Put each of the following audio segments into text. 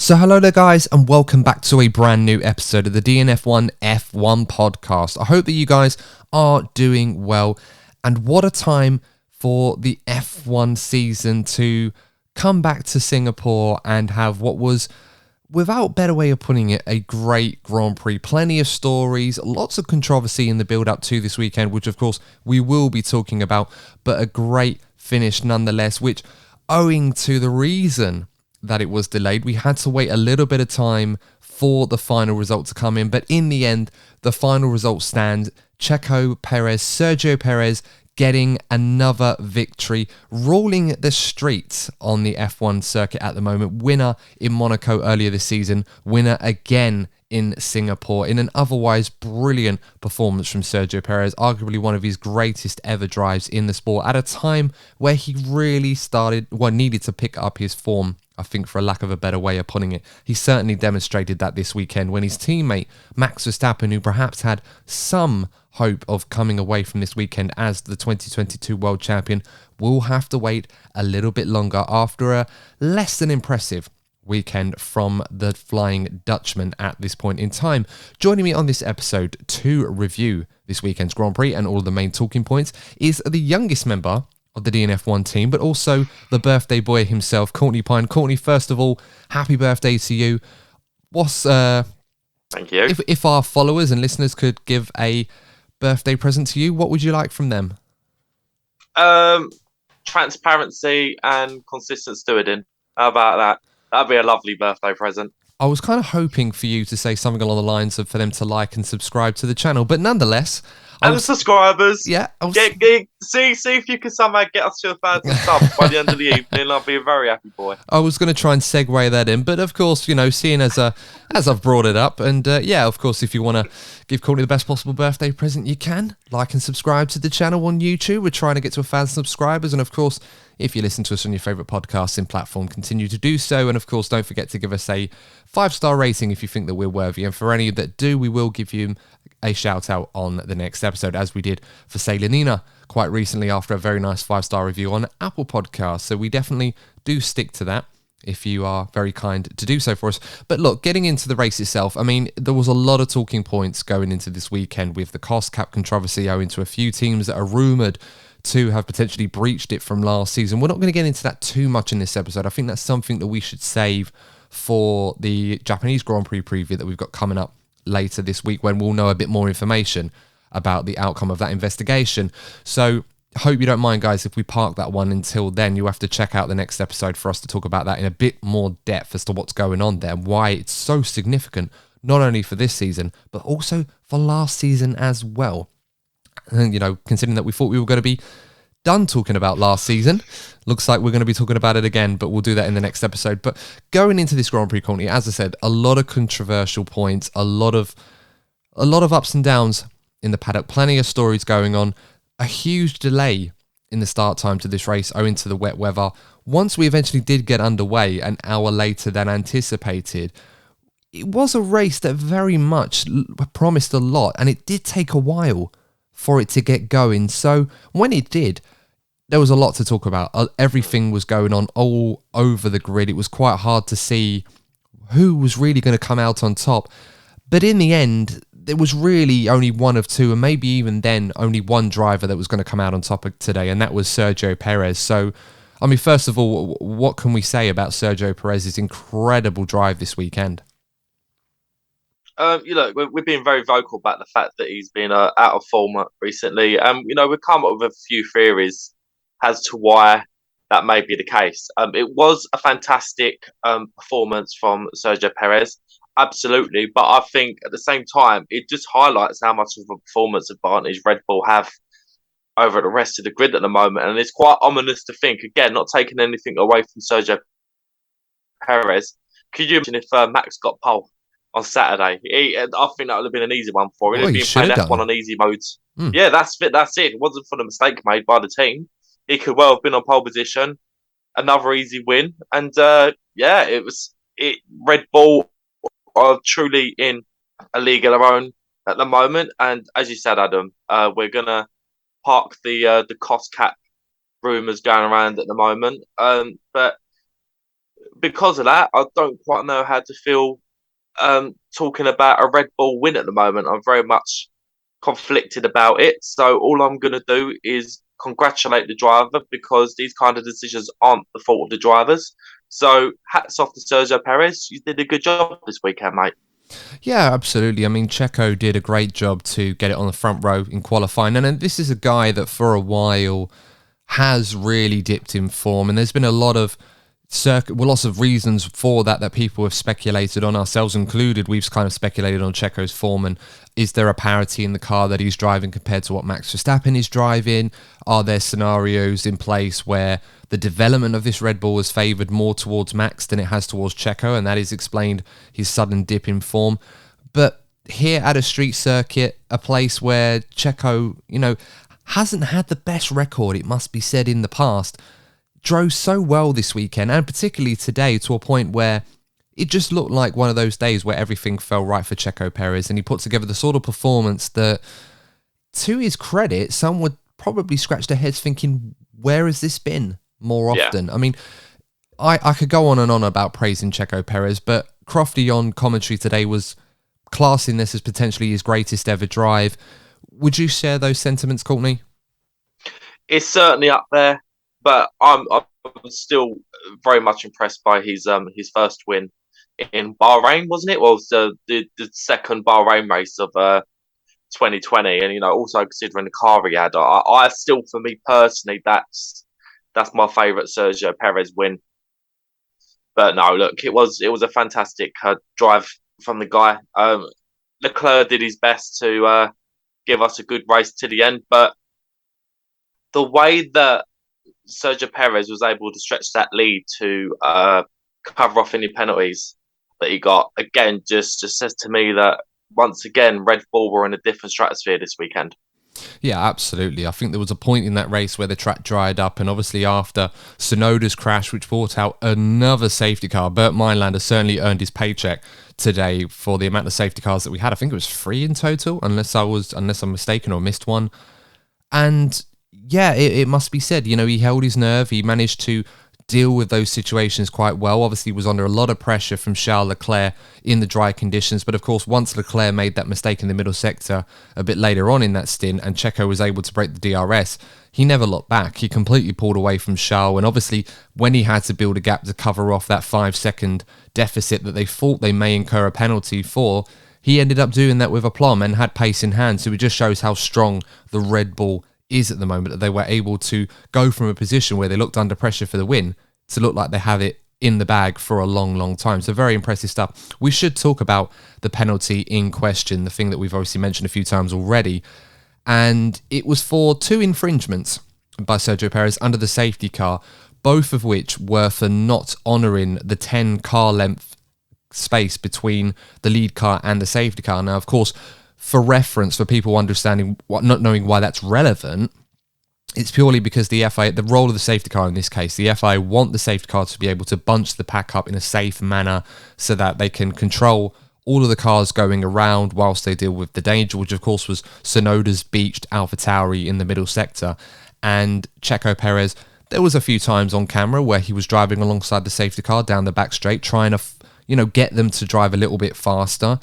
So hello there guys, and welcome back to a brand new episode of the DNF1 F1 Podcast. I hope that you guys are doing well, and what a time for the F1 season to come back to Singapore and have what was, without better way of putting it, a great Grand Prix. Plenty of stories, lots of controversy in the build-up to this weekend, which of course we will be talking about, but a great finish nonetheless, which, owing to the reason that it was delayed, we had to wait a little bit of time for the final result to come in, but in the end, the final result stands. Sergio Perez getting another victory, ruling the streets on the F1 circuit at the moment. Winner in Monaco earlier this season, winner again in Singapore in an otherwise brilliant performance from Sergio Perez, arguably one of his greatest ever drives in the sport at a time where he really needed to pick up his form, I think, for a lack of a better way of putting it. He certainly demonstrated that this weekend when his teammate Max Verstappen, who perhaps had some hope of coming away from this weekend as the 2022 world champion, will have to wait a little bit longer after a less than impressive weekend from the Flying Dutchman at this point in time. Joining me on this episode to review this weekend's Grand Prix and all of the main talking points is the youngest member of the DNF1 team, but also the birthday boy himself, Courtney Pine. Courtney, first of all, happy birthday to you. Thank you. If our followers and listeners could give a birthday present to you, what would you like from them? Transparency and consistent stewarding. How about that? That'd be a lovely birthday present. I was kind of hoping for you to say something along the lines of for them to like and subscribe to the channel, but nonetheless, subscribers. Yeah, see if you can somehow get us to 1,000 subs by the end of the evening. I'll be a very happy boy. I was going to try and segue that in, but of course, seeing as I've brought it up, and of course, if you want to give Courtney the best possible birthday present, you can like and subscribe to the channel on YouTube. We're trying to get to 1,000 subscribers, and of course, if you listen to us on your favourite podcasting platform, continue to do so. And of course, don't forget to give us a 5-star rating if you think that we're worthy. And for any that do, we will give you a shout out on the next episode, as we did for Sailor Nina quite recently after a very nice 5-star review on Apple Podcasts. So we definitely do stick to that if you are very kind to do so for us. But look, getting into the race itself, I mean, there was a lot of talking points going into this weekend with the cost cap controversy owing to a few teams that are rumoured to have potentially breached it from last season. We're not going to get into that too much in this episode. I think that's something that we should save for the Japanese Grand Prix preview that we've got coming up later this week, when we'll know a bit more information about the outcome of that investigation. So I hope you don't mind, guys, if we park that one until then. You'll have to check out the next episode for us to talk about that in a bit more depth as to what's going on there and why it's so significant, not only for this season, but also for last season as well. And, considering that we thought we were going to be done talking about last season, looks like we're going to be talking about it again, but we'll do that in the next episode. But going into this Grand Prix, Courtney, as I said, a lot of controversial points, a lot of ups and downs in the paddock, plenty of stories going on, a huge delay in the start time to this race owing to the wet weather. Once we eventually did get underway an hour later than anticipated, it was a race that very much promised a lot, and it did take a while for it to get going. So when it did, there was a lot to talk about. Everything was going on all over the grid. It was quite hard to see who was really going to come out on top. But in the end, there was really only one of two, and maybe even then, only one driver that was going to come out on top of today, and that was Sergio Perez. So, I mean, first of all, what can we say about Sergio Perez's incredible drive this weekend? We've been very vocal about the fact that he's been out of form recently. We've come up with a few theories as to why that may be the case. It was a fantastic performance from Sergio Perez, absolutely. But I think at the same time, it just highlights how much of a performance advantage Red Bull have over the rest of the grid at the moment. And it's quite ominous to think, again, not taking anything away from Sergio Perez. Could you imagine if Max got pole on Saturday? I think that would have been an easy one for him. Well, He'd been playing F1 on easy modes. Yeah, that's it. It wasn't for the mistake made by the team. He could well have been on pole position. Another easy win. And Red Bull are truly in a league of their own at the moment. And as you said, Adam, we're going to park the cost cap rumours going around at the moment. But because of that, I don't quite know how to feel talking about a Red Bull win at the moment. I'm very much conflicted about it. So all I'm going to do is congratulate the driver because these kind of decisions aren't the fault of the drivers. So hats off to Sergio Perez. You did a good job this weekend, mate. Yeah, absolutely. I mean, Checo did a great job to get it on the front row in qualifying. And this is a guy that for a while has really dipped in form. And there's been a lot of lots of reasons for that people have speculated on, ourselves included. We've kind of speculated on Checo's form, and is there a parity in the car that he's driving compared to what Max Verstappen is driving? Are there scenarios in place where the development of this Red Bull has favoured more towards Max than it has towards Checo, and that has explained his sudden dip in form? But here at a street circuit, a place where Checo, hasn't had the best record, it must be said, in the past, drove so well this weekend, and particularly today, to a point where it just looked like one of those days where everything fell right for Checo Perez, and he put together the sort of performance that, to his credit, some would probably scratch their heads thinking, where has this been more often? Yeah. I mean, I could go on and on about praising Checo Perez, but Crofty on commentary today was classing this as potentially his greatest ever drive. Would you share those sentiments, Courtney? It's certainly up there. But I'm still very much impressed by his first win in Bahrain, wasn't it? Well, the second Bahrain race of 2020, and also considering the car he had, I still, for me personally, that's my favourite Sergio Perez win. But no, look, it was a fantastic drive from the guy. Leclerc did his best to give us a good race to the end, but the way that Sergio Perez was able to stretch that lead to cover off any penalties that he got, again, just says to me that, once again, Red Bull were in a different stratosphere this weekend. Yeah, absolutely. I think there was a point in that race where the track dried up, and obviously after Tsunoda's crash, which brought out another safety car, Bert Meinlander certainly earned his paycheck today for the amount of safety cars that we had. I think it was 3 in total, unless I'm mistaken or missed one. And yeah, it must be said, he held his nerve. He managed to deal with those situations quite well. Obviously, he was under a lot of pressure from Charles Leclerc in the dry conditions. But of course, once Leclerc made that mistake in the middle sector a bit later on in that stint, and Checo was able to break the DRS, he never looked back. He completely pulled away from Charles. And obviously, when he had to build a gap to cover off that 5-second deficit that they thought they may incur a penalty for, he ended up doing that with aplomb and had pace in hand. So it just shows how strong the Red Bull is at the moment, that they were able to go from a position where they looked under pressure for the win to look like they have it in the bag for a long, long time. So very impressive stuff. We should talk about the penalty in question, the thing that we've obviously mentioned a few times already. And it was for 2 infringements by Sergio Perez under the safety car, both of which were for not honouring the 10 car length space between the lead car and the safety car. Now, of course, for reference, for people understanding, not knowing why that's relevant, it's purely because the FIA, the role of the safety car in this case, the FIA want the safety car to be able to bunch the pack up in a safe manner so that they can control all of the cars going around whilst they deal with the danger, which of course was Tsunoda's beached AlphaTauri in the middle sector. And Checo Perez, there was a few times on camera where he was driving alongside the safety car down the back straight, trying to, get them to drive a little bit faster.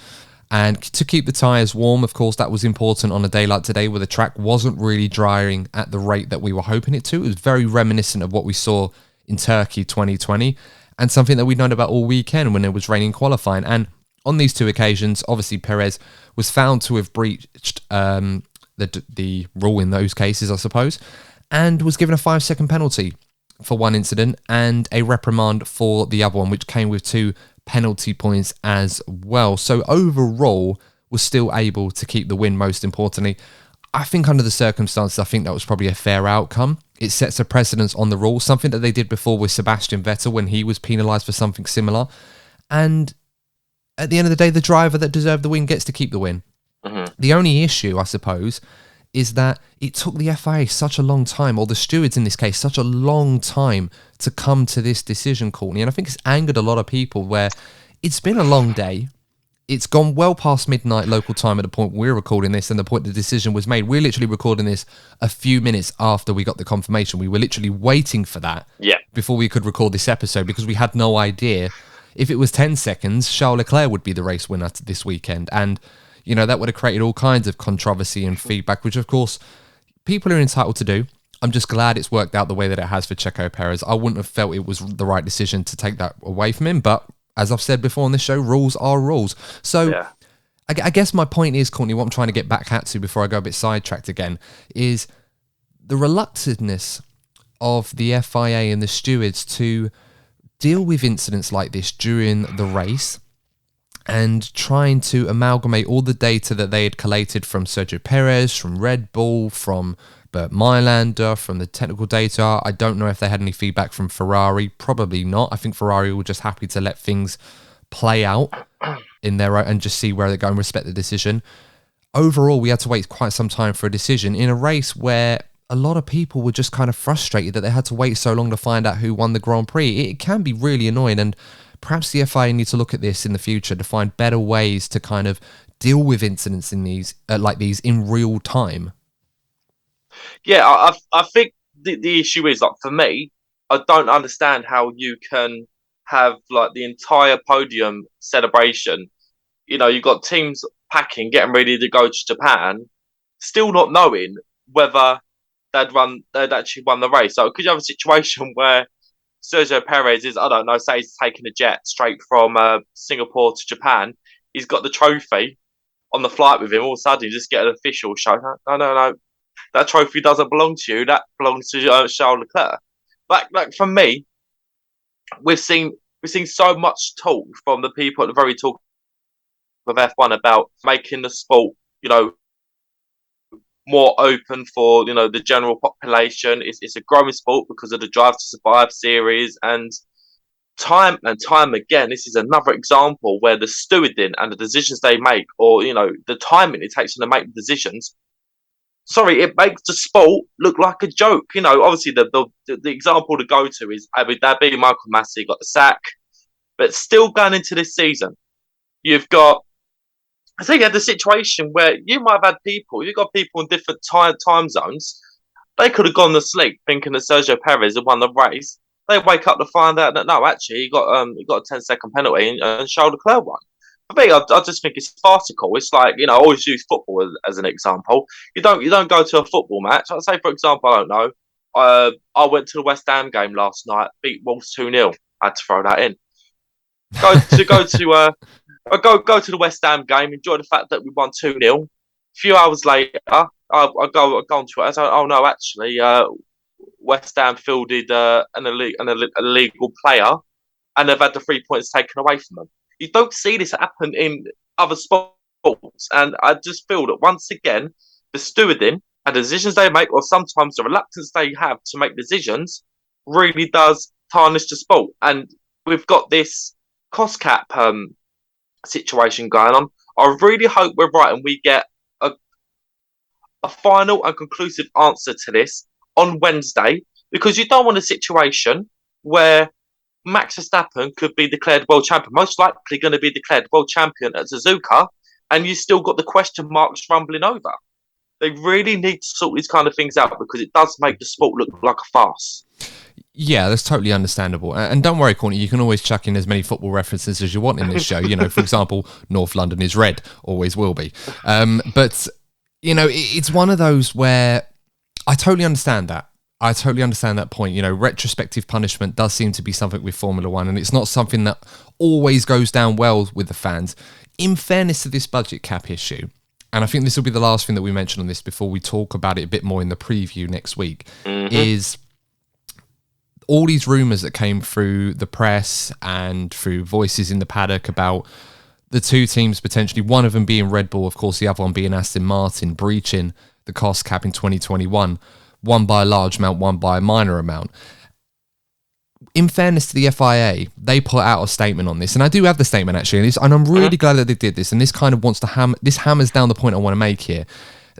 And to keep the tyres warm, of course, that was important on a day like today where the track wasn't really drying at the rate that we were hoping it to. It was very reminiscent of what we saw in Turkey 2020 and something that we'd known about all weekend when it was raining qualifying. And on these 2 occasions, obviously Perez was found to have breached the rule in those cases, I suppose, and was given a 5-second penalty for one incident and a reprimand for the other one, which came with 2 penalty points as well. So overall, was still able to keep the win, most importantly. I think under the circumstances, I think that was probably a fair outcome. It sets a precedence on the rule, something that they did before with Sebastian Vettel when he was penalised for something similar. And at the end of the day, the driver that deserved the win gets to keep the win. Mm-hmm. The only issue, I suppose, is that it took the FIA such a long time, or the stewards in this case, such a long time to come to this decision, Courtney. And I think it's angered a lot of people where it's been a long day. it's gone well past midnight local time at the point we're recording this and the point the decision was made. We're literally recording this a few minutes after we got the confirmation. We were literally waiting for that before we could record this episode because we had no idea. If it was 10 seconds, Charles Leclerc would be the race winner this weekend. And, you know, that would have created all kinds of controversy and feedback, which, of course, people are entitled to do. I'm just glad it's worked out the way that it has for Checo Perez. I wouldn't have felt it was the right decision to take that away from him, but as I've said before on this show, rules are rules. So I guess my point is, Courtney, what I'm trying to get back at to before I go a bit sidetracked again, is the reluctantness of the FIA and the stewards to deal with incidents like this during the race and trying to amalgamate all the data that they had collated from Sergio Perez, from Red Bull, from Bert Mailander, from the technical data. I don't know if they had any feedback from Ferrari. Probably not. I think Ferrari were just happy to let things play out in their own and just see where they go and respect the decision. Overall, we had to wait quite some time for a decision in a race where a lot of people were just kind of frustrated that they had to wait so long to find out who won the Grand Prix. It can be really annoying, and perhaps the FIA need to look at this in the future to find better ways to kind of deal with incidents in these like these in real time. Yeah, I think the issue is, like, for me, I don't understand how you can have like the entire podium celebration. You know, you've got teams packing, getting ready to go to Japan, still not knowing whether they'd actually won the race. So could you have a situation where Sergio Perez is, I don't know, say he's taking a jet straight from Singapore to Japan, he's got the trophy on the flight with him, all of a sudden you just get an official show, no, that trophy doesn't belong to you. That belongs to Charles Leclerc. Like for me, we've seen so much talk from the people at the very top of F1 about making the sport, you know, more open for, you know, the general population. It's a growing sport because of the Drive to Survive series, and time and time again, this is another example where the stewarding and the decisions they make, or, you know, the timing it takes them to make the decisions. Sorry, it makes the sport look like a joke. You know, obviously the example to go to is Abu Dhabi. Michael Massey got the sack, but still going into this season, you've got, I think you had the situation where you might have had you've got people in different time zones. They could have gone to sleep thinking that Sergio Perez had won the race. They wake up to find out that no, actually he got a 10-second penalty and Charles Leclerc won. For me, I just think it's farcical. It's like, you know, I always use football as an example. You don't go to a football match. I'd say, for example, I don't know. I went to the West Ham game last night, beat Wolves 2-0. I had to throw that in. Go to the West Ham game, enjoy the fact that we won 2-0. A few hours later, I go on to it. I say, oh no, actually, West Ham fielded an illegal player, and they've had the 3 points taken away from them. You don't see this happen in other sports, and I just feel that once again, the stewarding and the decisions they make, or sometimes the reluctance they have to make decisions, really does tarnish the sport. And we've got this cost cap situation going on. I really hope we're right and we get a final and conclusive answer to this on Wednesday, because you don't want a situation where Max Verstappen could be declared world champion, most likely going to be declared world champion at Suzuka, and you still got the question marks rumbling over. They really need to sort these kind of things out because it does make the sport look like a farce. Yeah, that's totally understandable. And don't worry, Courtney, you can always chuck in as many football references as you want in this show. You know, for example, North London is red, always will be. But, you know, it's one of those where I totally understand that. I totally understand that point. You know, retrospective punishment does seem to be something with Formula One, and it's not something that always goes down well with the fans. In fairness to this budget cap issue, and I think this will be the last thing that we mention on this before we talk about it a bit more in the preview next week, is all these rumours that came through the press and through voices in the paddock about the two teams potentially, one of them being Red Bull, of course, the other one being Aston Martin, breaching the cost cap in 2021. One by a large amount, one by a minor amount. In fairness to the FIA, they put out a statement on this, and I do have the statement actually, and I'm really glad that they did this, and this kind of wants to hammers down the point I want to make here.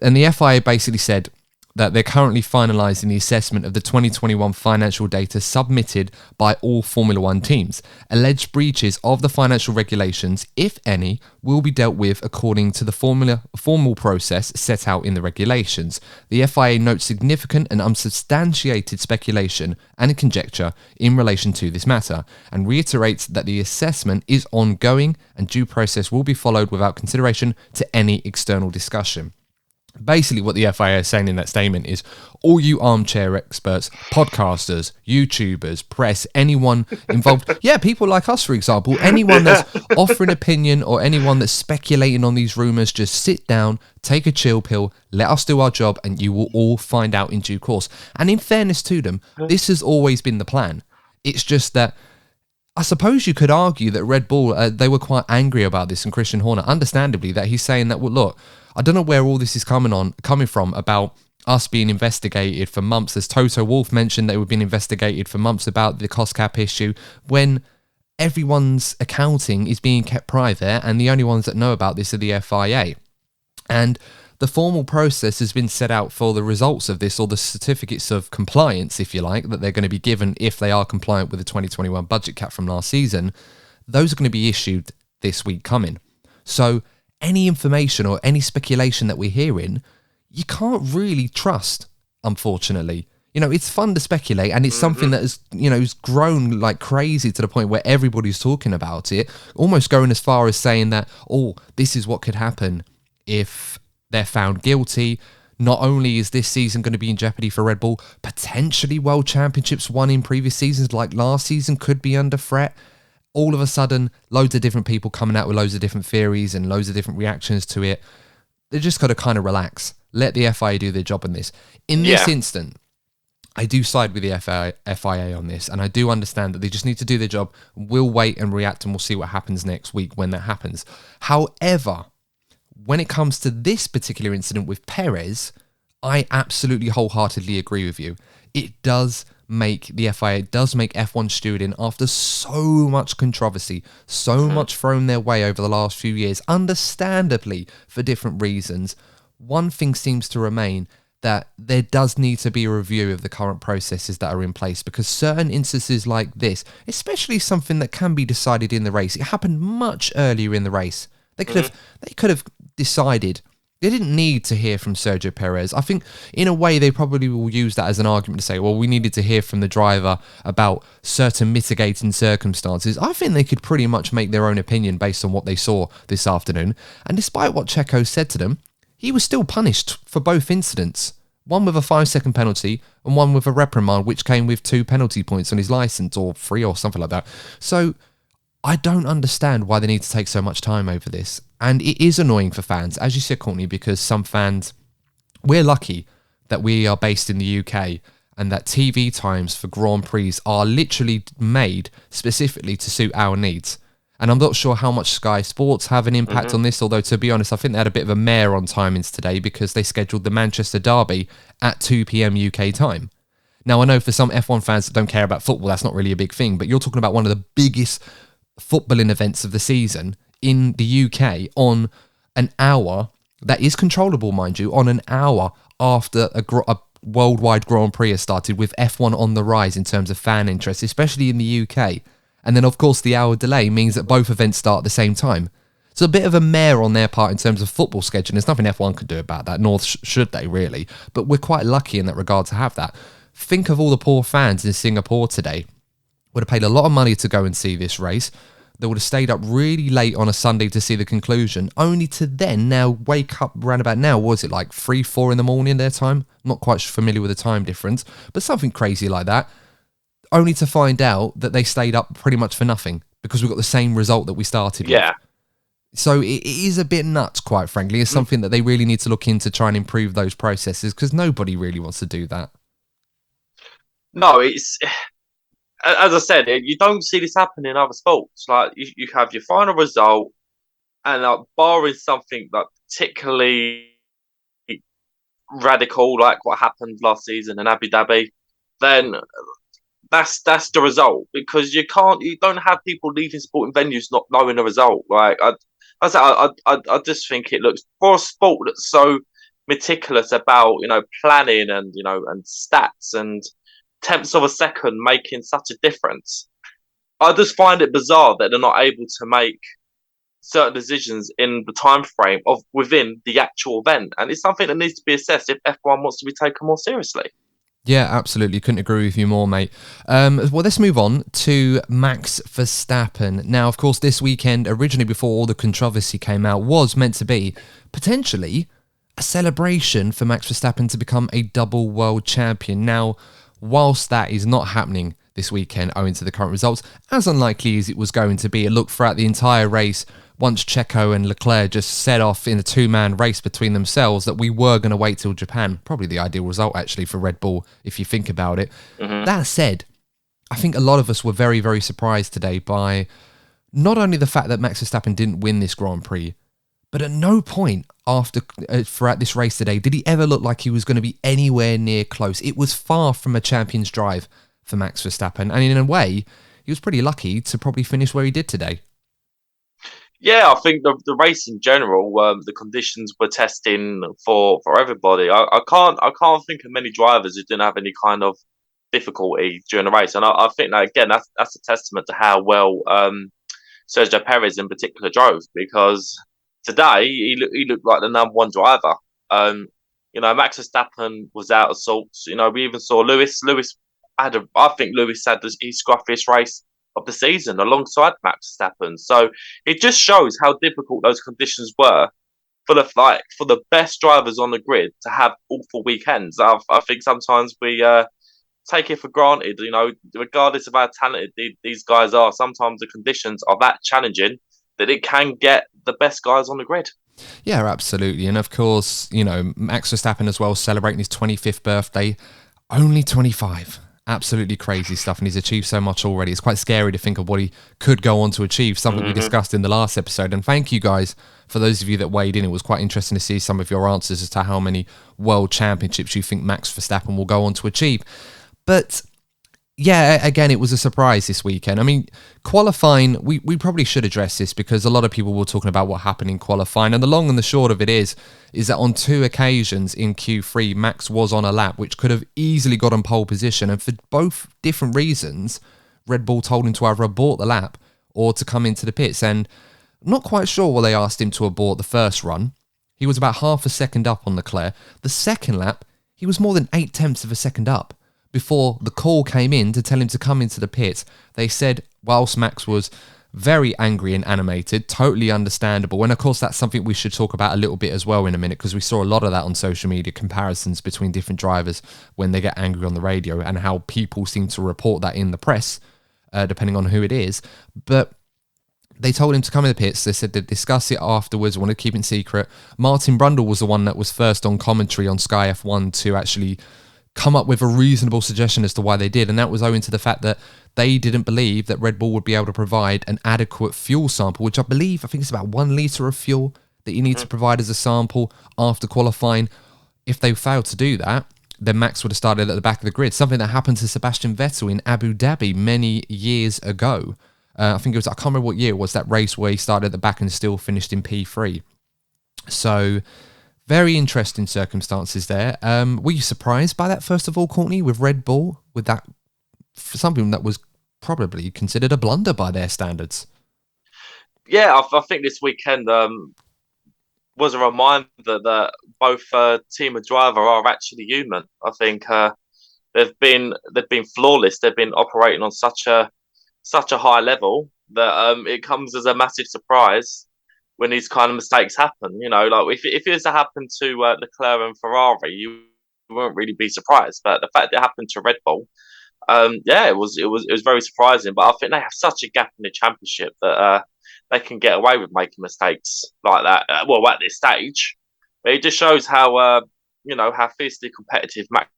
And the FIA basically said, that they're currently finalising the assessment of the 2021 financial data submitted by all Formula One teams. Alleged breaches of the financial regulations, if any, will be dealt with according to the formal process set out in the regulations. The FIA notes significant and unsubstantiated speculation and conjecture in relation to this matter, and reiterates that the assessment is ongoing and due process will be followed without consideration to any external discussion. Basically, what the FIA is saying in that statement is all you armchair experts, podcasters, YouTubers, press, anyone involved, people like us, for example, anyone that's offering opinion or anyone that's speculating on these rumours, just sit down, take a chill pill, let us do our job, and you will all find out in due course. And in fairness to them, this has always been the plan. It's just that I suppose you could argue that Red Bull, they were quite angry about this, and Christian Horner, understandably, that he's saying that, well, look, I don't know where all this is coming from about us being investigated for months. As Toto Wolff mentioned, they were being investigated for months about the cost cap issue, when everyone's accounting is being kept private, and the only ones that know about this are the FIA. And the formal process has been set out for the results of this, or the certificates of compliance, if you like, that they're going to be given if they are compliant with the 2021 budget cap from last season. Those are going to be issued this week coming. So any information or any speculation that we're hearing, you can't really trust, unfortunately. You know, it's fun to speculate, and it's something that has grown like crazy to the point where everybody's talking about it, almost going as far as saying that, oh, this is what could happen if they're found guilty. Not only is this season going to be in jeopardy for Red Bull, potentially world championships won in previous seasons like last season could be under threat. All of a sudden, loads of different people coming out with loads of different theories and loads of different reactions to it. They just got to kind of relax. Let the FIA do their job on this. In this instant, I do side with the FIA on this, and I do understand that they just need to do their job. We'll wait and react, and we'll see what happens next week when that happens. However, when it comes to this particular incident with Perez, I absolutely wholeheartedly agree with you. It does make the FIA, does make F1 stewarding, after so much controversy, so much thrown their way over the last few years, understandably for different reasons, one thing seems to remain, that there does need to be a review of the current processes that are in place, because certain instances like this, especially something that can be decided in the race, it happened much earlier in the race. They could have decided. They didn't need to hear from Sergio Perez. I think, in a way, they probably will use that as an argument to say, well, we needed to hear from the driver about certain mitigating circumstances. I think they could pretty much make their own opinion based on what they saw this afternoon. And despite what Checo said to them, he was still punished for both incidents. One with a 5-second penalty and one with a reprimand, which came with 2 penalty points on his licence, or 3 or something like that. So I don't understand why they need to take so much time over this. And it is annoying for fans, as you said, Courtney, because some fans, we're lucky that we are based in the UK and that TV times for Grand Prix are literally made specifically to suit our needs. And I'm not sure how much Sky Sports have an impact on this, although, to be honest, I think they had a bit of a mare on timings today because they scheduled the Manchester Derby at 2 p.m. UK time. Now, I know for some F1 fans that don't care about football, that's not really a big thing, but you're talking about one of the biggest footballing events of the season in the UK on an hour that is controllable, mind you, on an hour after a worldwide Grand Prix has started, with F1 on the rise in terms of fan interest, especially in the UK. And then, of course, the hour delay means that both events start at the same time. It's a bit of a mare on their part in terms of football scheduling. There's nothing F1 could do about that, nor should they, really. But we're quite lucky in that regard to have that. Think of all the poor fans in Singapore today. Would have paid a lot of money to go and see this race. They would have stayed up really late on a Sunday to see the conclusion, only to then now wake up around about now, was it like 3, 4 in the morning their time? Not quite familiar with the time difference, but something crazy like that. Only to find out that they stayed up pretty much for nothing because we got the same result that we started with. So it is a bit nuts, quite frankly. It's something that they really need to look into, try and improve those processes, because nobody really wants to do that. No, it's, as I said, you don't see this happen in other sports. Like, you have your final result, and like, barring something like particularly radical, like what happened last season in Abu Dhabi, then that's the result. Because you don't have people leaving sporting venues not knowing the result. Like, I just think it looks, for a sport that's so meticulous about planning and and stats and tenths of a second making such a difference. I just find it bizarre that they're not able to make certain decisions in the time frame of within the actual event, and it's something that needs to be assessed if F1 wants to be taken more seriously. Yeah, absolutely. Couldn't agree with you more, mate. Well, let's move on to Max Verstappen. Now, of course, this weekend, originally before all the controversy came out, was meant to be potentially a celebration for Max Verstappen to become a double world champion. Now, whilst that is not happening this weekend owing to the current results, as unlikely as it was going to be, it looked throughout the entire race, once Checo and Leclerc just set off in a two-man race between themselves, that we were going to wait till Japan. Probably the ideal result, actually, for Red Bull, if you think about it. Mm-hmm. That said, I think a lot of us were very, very surprised today by not only the fact that Max Verstappen didn't win this Grand Prix, but at no point throughout this race today did he ever look like he was going to be anywhere near close. It was far from a champion's drive for Max Verstappen, and in a way, he was pretty lucky to probably finish where he did today. Yeah, I think the race in general, the conditions were testing for everybody. I can't think of many drivers who didn't have any kind of difficulty during the race, and I think that again that's a testament to how well Sergio Perez in particular drove, because today he looked like the number one driver. Max Verstappen was out of sorts. We even saw Lewis. I think Lewis had his scruffiest race of the season alongside Max Verstappen. So it just shows how difficult those conditions were for the best drivers on the grid to have awful weekends. I think sometimes we take it for granted. Regardless of how talented these guys are, sometimes the conditions are that challenging that it can get the best guys on the grid. Yeah, absolutely. And of course, Max Verstappen as well, celebrating his 25th birthday, only 25. Absolutely crazy stuff, and he's achieved so much already. It's quite scary to think of what he could go on to achieve, something we discussed in the last episode. And thank you guys for those of you that weighed in. It was quite interesting to see some of your answers as to how many world championships you think Max Verstappen will go on to achieve. But yeah, again, it was a surprise this weekend. I mean, qualifying, we probably should address this because a lot of people were talking about what happened in qualifying. And the long and the short of it is that on two occasions in Q3, Max was on a lap, which could have easily got on pole position. And for both different reasons, Red Bull told him to either abort the lap or to come into the pits. And I'm not quite sure why they asked him to abort the first run. He was about half a second up on Leclerc. The second lap, he was more than 0.8 of a second up. Before the call came in to tell him to come into the pit, they said, whilst Max was very angry and animated, totally understandable. And of course, that's something we should talk about a little bit as well in a minute, because we saw a lot of that on social media, comparisons between different drivers when they get angry on the radio and how people seem to report that in the press, depending on who it is. But they told him to come in the pits. They said they'd discuss it afterwards, wanted to keep it secret. Martin Brundle was the one that was first on commentary on Sky F1 to actually come up with a reasonable suggestion as to why they did, and that was owing to the fact that they didn't believe that Red Bull would be able to provide an adequate fuel sample, which I think it's about 1 litre of fuel that you need to provide as a sample after qualifying. If they failed to do that, then Max would have started at the back of the grid, something that happened to Sebastian Vettel in Abu Dhabi many years ago. I think it was, I can't remember what year it was, that race where he started at the back and still finished in P3. So very interesting circumstances there. Were you surprised by that, first of all, Courtney, with Red Bull, with that, something that was probably considered a blunder by their standards? Yeah, I think this weekend was a reminder that both team and driver are actually human. I think they've been flawless. They've been operating on such a high level that it comes as a massive surprise when these kind of mistakes happen. Like if it was to happen to Leclerc and Ferrari, you won't really be surprised. But the fact that it happened to Red Bull, it was very surprising. But I think they have such a gap in the championship that they can get away with making mistakes like that. At this stage, but it just shows how how fiercely competitive Max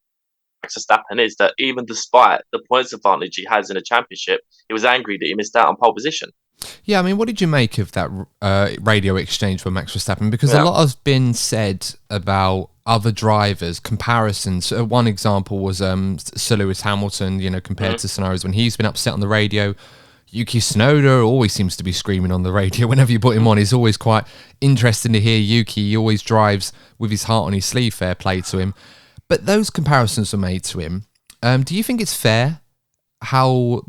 Verstappen is. That even despite the points advantage he has in the championship, he was angry that he missed out on pole position. Yeah, I mean, what did you make of that radio exchange with Max Verstappen? Because a lot has been said about other drivers, comparisons. One example was Sir Lewis Hamilton, compared to scenarios when he's been upset on the radio. Yuki Tsunoda always seems to be screaming on the radio whenever you put him on. It's always quite interesting to hear Yuki. He always drives with his heart on his sleeve, fair play to him. But those comparisons were made to him. Do you think it's fair how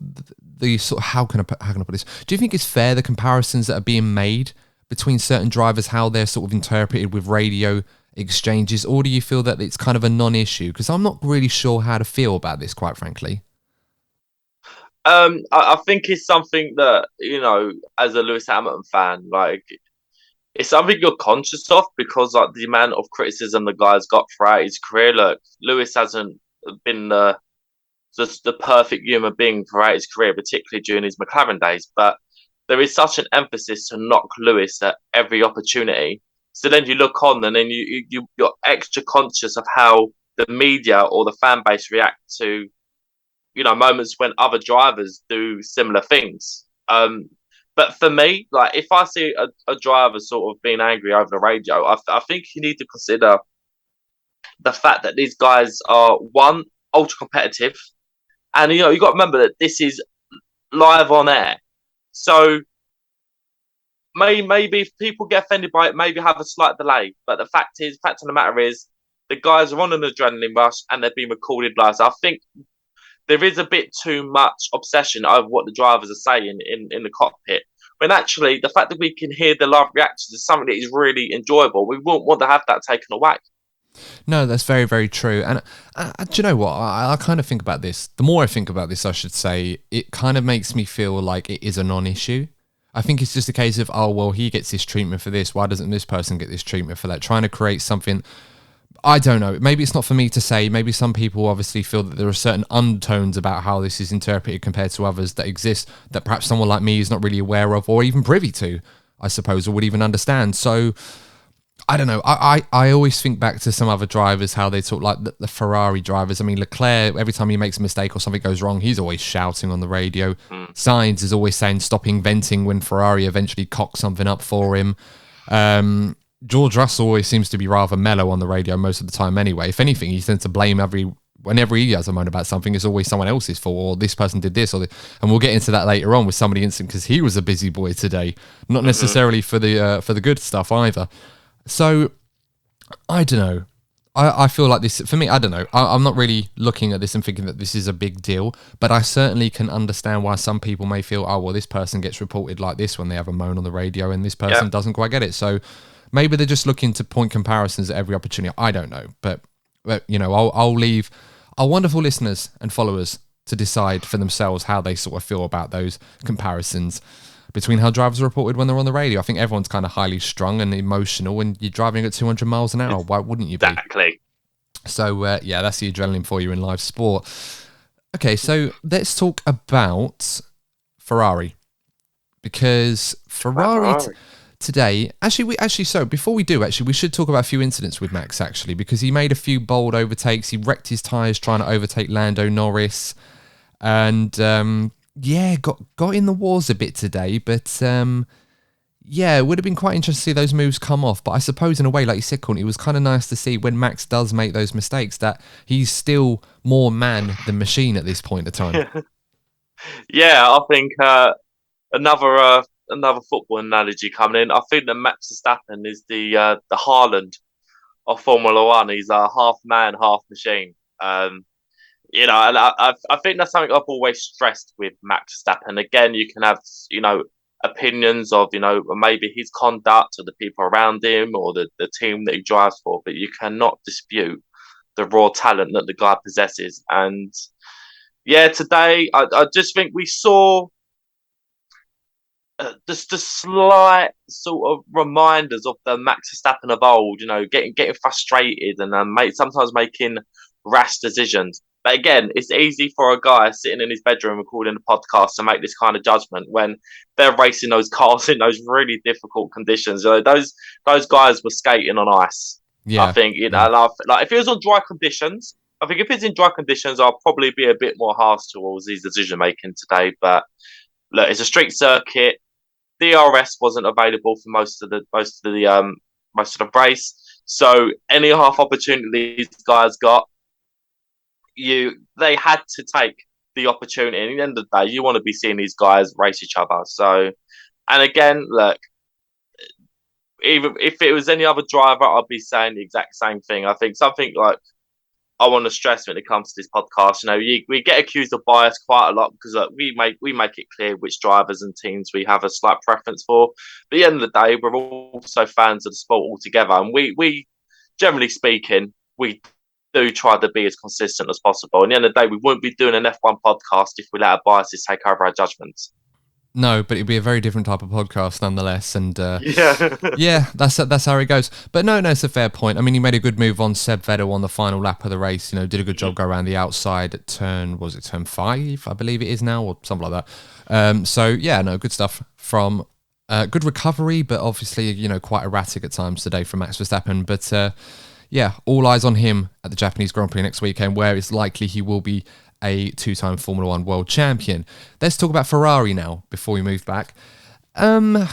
how can I put this? Do you think it's fair the comparisons that are being made between certain drivers, how they're sort of interpreted with radio exchanges, or do you feel that it's kind of a non-issue? Because I'm not really sure how to feel about this, quite frankly. I think it's something that, as a Lewis Hamilton fan, like, it's something you're conscious of because, like, the amount of criticism the guy's got throughout his career. Look, Lewis hasn't been just the perfect human being throughout his career, particularly during his McLaren days. But there is such an emphasis to knock Lewis at every opportunity. So then you look on, and then you're extra conscious of how the media or the fan base react to, moments when other drivers do similar things. But for me, like, if I see a driver sort of being angry over the radio, I think you need to consider the fact that these guys are, one, ultra competitive, and you got to remember that this is live on air. So maybe if people get offended by it, maybe have a slight delay. But the fact of the matter is, the guys are on an adrenaline rush and they're being recorded live. So I think there is a bit too much obsession over what the drivers are saying in the cockpit. When actually, the fact that we can hear the live reactions is something that is really enjoyable. We wouldn't want to have that taken away. No, that's very, very true. And do you know what? I kind of think about this. The more I think about this, I should say, it kind of makes me feel like it is a non-issue. I think it's just a case of, oh, well, he gets this treatment for this. Why doesn't this person get this treatment for that? Trying to create something. I don't know. Maybe it's not for me to say. Maybe some people obviously feel that there are certain undertones about how this is interpreted compared to others that exist that perhaps someone like me is not really aware of or even privy to, I suppose, or would even understand. So I don't know. I always think back to some other drivers, how they talk, like the Ferrari drivers. I mean, Leclerc, every time he makes a mistake or something goes wrong, he's always shouting on the radio. Sainz is always saying, stop inventing, when Ferrari eventually cocks something up for him. George Russell always seems to be rather mellow on the radio most of the time anyway. If anything, he tends to blame whenever he has a moan about something, it's always someone else's fault, or this person did this, and we'll get into that later on with some of the incidents, because he was a busy boy today, not necessarily for the good stuff either. So, I don't know. I feel like this, for me, I don't know. I'm not really looking at this and thinking that this is a big deal, but I certainly can understand why some people may feel, oh, well, this person gets reported like this when they have a moan on the radio, and this person doesn't quite get it. So, maybe they're just looking to point comparisons at every opportunity. I don't know. But I'll leave our wonderful listeners and followers to decide for themselves how they sort of feel about those comparisons between how drivers are reported when they're on the radio. I think everyone's kind of highly strung and emotional when you're driving at 200 miles an hour. Why wouldn't you be? Exactly. So, that's the adrenaline for you in live sport. Okay, so let's talk about Ferrari. Because Ferrari today, before we do, we should talk about a few incidents with Max, actually, because he made a few bold overtakes. He wrecked his tyres trying to overtake Lando Norris, and got in the wars a bit today, but it would have been quite interesting to see those moves come off. But I suppose in a way, like you said, Courtney, it was kind of nice to see when Max does make those mistakes that he's still more man than machine at this point of time. I think another football analogy coming in. I think that Max Verstappen is the Haaland of Formula One. He's a half man, half machine. And I think that's something I've always stressed with Max Verstappen. Again, you can have opinions of maybe his conduct or the people around him or the team that he drives for, but you cannot dispute the raw talent that the guy possesses. And today I just think we saw just the slight sort of reminders of the Max Verstappen of old, getting frustrated and sometimes making rash decisions. But again, it's easy for a guy sitting in his bedroom recording a podcast to make this kind of judgment when they're racing those cars in those really difficult conditions. Those guys were skating on ice. Yeah, I think like if it was on dry conditions, I think if it's in dry conditions, I'll probably be a bit more harsh towards his decision making today. But look, it's a street circuit. DRS wasn't available for most of the race, so any half opportunity these guys got, they had to take the opportunity. And at the end of the day, you want to be seeing these guys race each other. So, and again, look, even if it was any other driver, I'd be saying the exact same thing. I think something like I want to stress when it comes to this podcast, we get accused of bias quite a lot because we make it clear which drivers and teams we have a slight preference for. But at the end of the day, we're also fans of the sport altogether, and we generally speaking, we do try to be as consistent as possible. And at the end of the day, we wouldn't be doing an F1 podcast if we let our biases take over our judgments. No, but it'd be a very different type of podcast nonetheless. And Yeah, that's how it goes. But no, it's a fair point. I mean, he made a good move on Seb Vettel on the final lap of the race. Did a good job go around the outside at turn 5, I believe it is now, or something like that. Good stuff from good recovery, but obviously, quite erratic at times today from Max Verstappen. But all eyes on him at the Japanese Grand Prix next weekend, where it's likely he will be a 2-time Formula 1 world champion. Let's talk about Ferrari now before we move back. A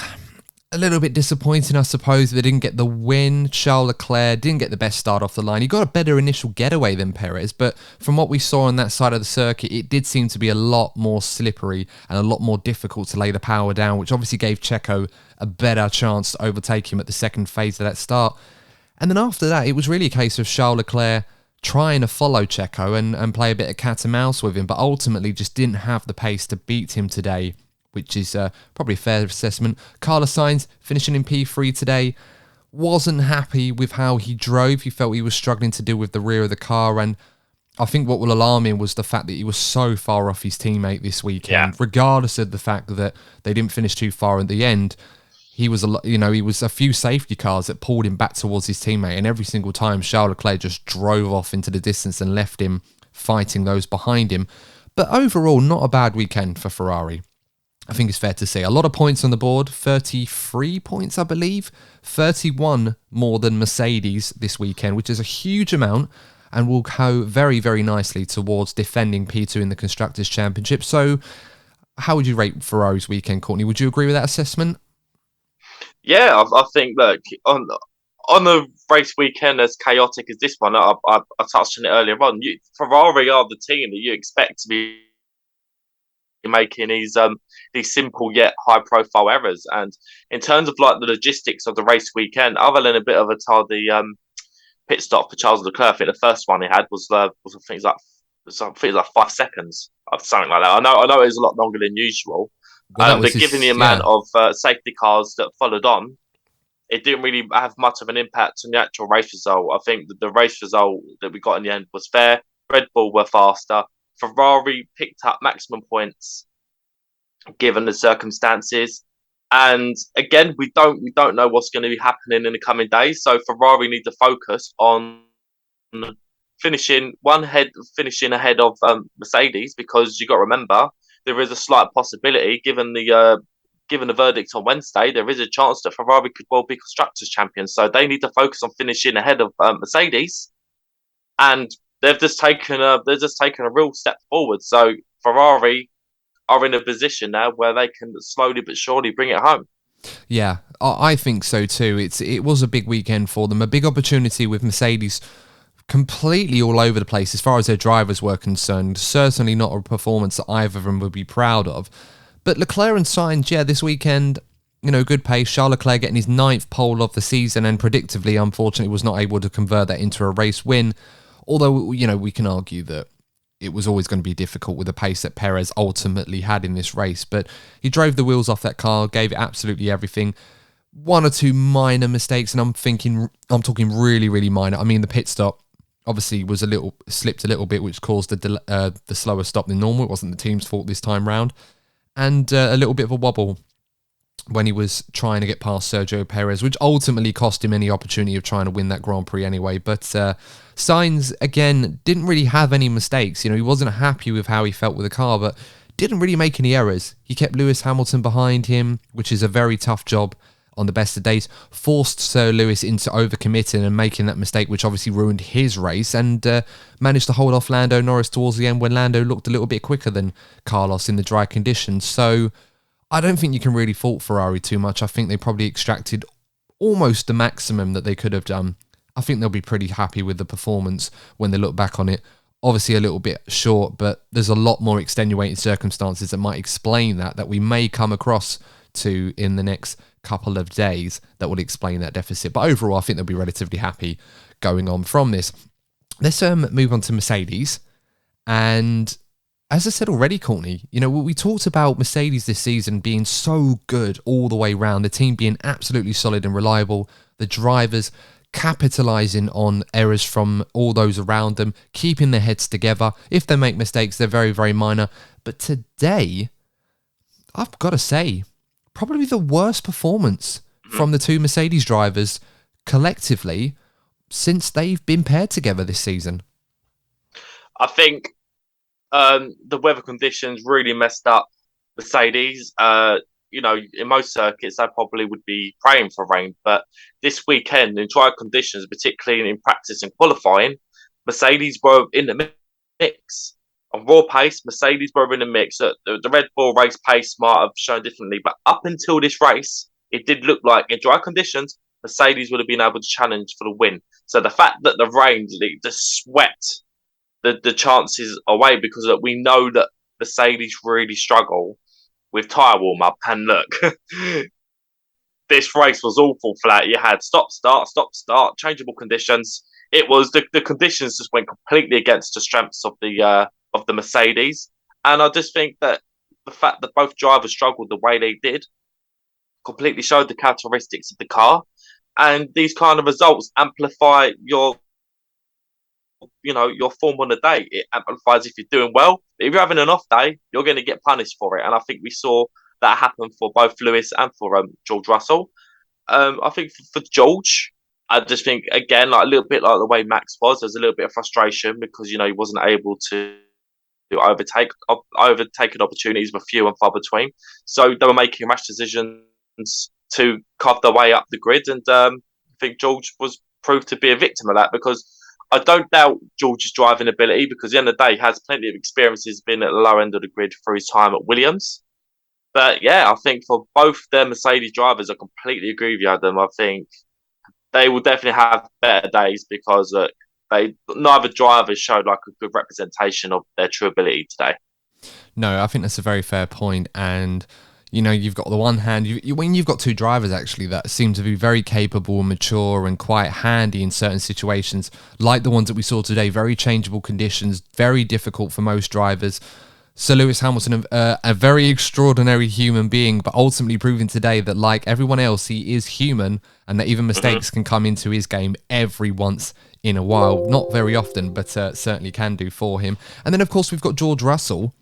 little bit disappointing, I suppose. They didn't get the win. Charles Leclerc didn't get the best start off the line. He got a better initial getaway than Perez, but from what we saw on that side of the circuit, it did seem to be a lot more slippery and a lot more difficult to lay the power down, which obviously gave Checo a better chance to overtake him at the second phase of that start. And then after that, it was really a case of Charles Leclerc trying to follow Checo and play a bit of cat and mouse with him, but ultimately just didn't have the pace to beat him today, which is probably a fair assessment. Carlos Sainz finishing in P3 today, wasn't happy with how he drove. He felt he was struggling to deal with the rear of the car, and I think what will alarm him was the fact that he was so far off his teammate this weekend, regardless of the fact that they didn't finish too far at the end. He was a few safety cars that pulled him back towards his teammate, and every single time Charles Leclerc just drove off into the distance and left him fighting those behind him. But overall, not a bad weekend for Ferrari. I think it's fair to say. A lot of points on the board, 33 points, I believe. 31 more than Mercedes this weekend, which is a huge amount, and will go very, very nicely towards defending P2 in the Constructors' Championship. So, how would you rate Ferrari's weekend, Courtney? Would you agree with that assessment? Yeah, I think, look, on a race weekend as chaotic as this one, I touched on it earlier on. Ferrari are the team that you expect to be making these simple yet high-profile errors. And in terms of like the logistics of the race weekend, other than a bit of a tardy pit stop for Charles Leclerc, I think the first one he had was I think it was like 5 seconds or something like that. I know it was a lot longer than usual. But given the amount of safety cars that followed on, it didn't really have much of an impact on the actual race result. I think that the race result that we got in the end was fair. Red Bull were faster. Ferrari picked up maximum points given the circumstances. And again, we don't know what's going to be happening in the coming days. So Ferrari need to focus on finishing ahead of Mercedes, because you got to remember, there is a slight possibility, given the verdict on Wednesday, there is a chance that Ferrari could well be constructors champions. So they need to focus on finishing ahead of Mercedes, and they've just taken a real step forward. So Ferrari are in a position now where they can slowly but surely bring it home. Yeah, I think so too. It was a big weekend for them, a big opportunity with Mercedes completely all over the place as far as their drivers were concerned. Certainly not a performance that either of them would be proud of. But Leclerc and Sainz, this weekend, good pace. Charles Leclerc getting his 9th pole of the season, and predictably, unfortunately, was not able to convert that into a race win. Although, we can argue that it was always going to be difficult with the pace that Perez ultimately had in this race. But he drove the wheels off that car, gave it absolutely everything. 1 or 2 minor mistakes, and I'm talking really, really minor. I mean, the pit stop obviously was slipped a little bit, which caused the slower stop than normal. It wasn't the team's fault this time round. And a little bit of a wobble when he was trying to get past Sergio Perez, which ultimately cost him any opportunity of trying to win that Grand Prix anyway. But Sainz, again, didn't really have any mistakes. He wasn't happy with how he felt with the car, but didn't really make any errors. He kept Lewis Hamilton behind him, which is a very tough job on the best of days, forced Sir Lewis into overcommitting and making that mistake, which obviously ruined his race, and managed to hold off Lando Norris towards the end when Lando looked a little bit quicker than Carlos in the dry conditions. So I don't think you can really fault Ferrari too much. I think they probably extracted almost the maximum that they could have done. I think they'll be pretty happy with the performance when they look back on it obviously a little bit short, but there's a lot more extenuating circumstances that might explain that we may come across to in the next couple of days that would explain that deficit. But overall, I think they'll be relatively happy going on from this. Let's move on to Mercedes. And as I said already, Courtney, we talked about Mercedes this season being so good all the way round, the team being absolutely solid and reliable, the drivers capitalising on errors from all those around them, keeping their heads together. If they make mistakes, they're very, very minor. But today, I've got to say, probably the worst performance from the two Mercedes drivers collectively since they've been paired together this season. I think the weather conditions really messed up Mercedes. In most circuits, they probably would be praying for rain. But this weekend, in dry conditions, particularly in practice and qualifying, Mercedes were in the mix. On raw pace, Mercedes were in the mix. The Red Bull race pace might have shown differently, but up until this race, it did look like in dry conditions, Mercedes would have been able to challenge for the win. So the fact that the rain just swept the chances away, because we know that Mercedes really struggle with tyre warm up. And look, this race was awful for that. You had stop, start, changeable conditions. It was the conditions just went completely against the strengths of the Mercedes. And I just think that the fact that both drivers struggled the way they did completely showed the characteristics of the car. And these kind of results amplify your form on the day. It amplifies if you're doing well. But if you're having an off day, you're going to get punished for it. And I think we saw that happen for both Lewis and for George Russell. I think for George, I just think, again, like a little bit like the way Max was, there's a little bit of frustration because, he wasn't able to overtaken opportunities were few and far between. So they were making rash decisions to carve their way up the grid. And I think George was proved to be a victim of that, because I don't doubt George's driving ability, because at the end of the day, he has plenty of experiences being at the lower end of the grid for his time at Williams. But yeah, I think for both their Mercedes drivers, I completely agree with you, Adam. I think they will definitely have better days, because neither driver showed like a good representation of their true ability today. No, I think that's a very fair point. And, you've got on the one hand, when you've got two drivers actually that seem to be very capable and mature and quite handy in certain situations, like the ones that we saw today, very changeable conditions, very difficult for most drivers. Sir Lewis Hamilton, a very extraordinary human being, but ultimately proving today that, like everyone else, he is human, and that even mistakes can come into his game every once in a while. Not very often, but certainly can do for him. And then, of course, we've got George Russell,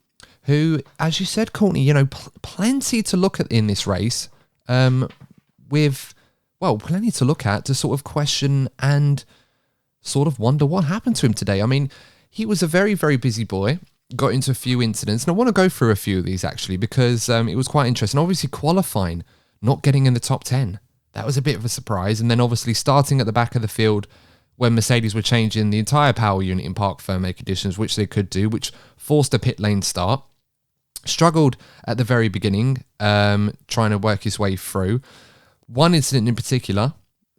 who, as you said, Courtney, plenty to look at in this race, plenty to look at to sort of question and sort of wonder what happened to him today. I mean, he was a very, very busy boy. Got into a few incidents, and I want to go through a few of these actually, because it was quite interesting. Obviously, qualifying, not getting in the top 10, that was a bit of a surprise. And then obviously starting at the back of the field when Mercedes were changing the entire power unit in parc fermé conditions, which they could do, which forced a pit lane start. Struggled at the very beginning, trying to work his way through. One incident in particular,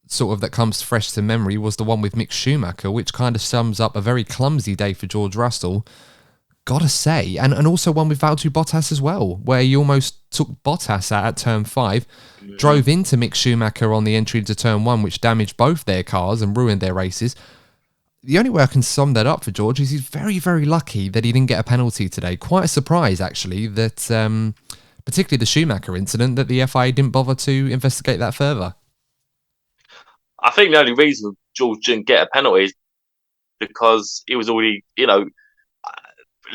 sort of that comes fresh to memory, was the one with Mick Schumacher, which kind of sums up a very clumsy day for George Russell. Gotta say, and also one with Valtteri Bottas as well, where he almost took Bottas out at turn 5, drove into Mick Schumacher on the entry into turn 1, which damaged both their cars and ruined their races. The only way I can sum that up for George is he's very, very lucky that he didn't get a penalty today. Quite a surprise, actually, that particularly the Schumacher incident, that the FIA didn't bother to investigate that further. I think the only reason George didn't get a penalty is because he was already,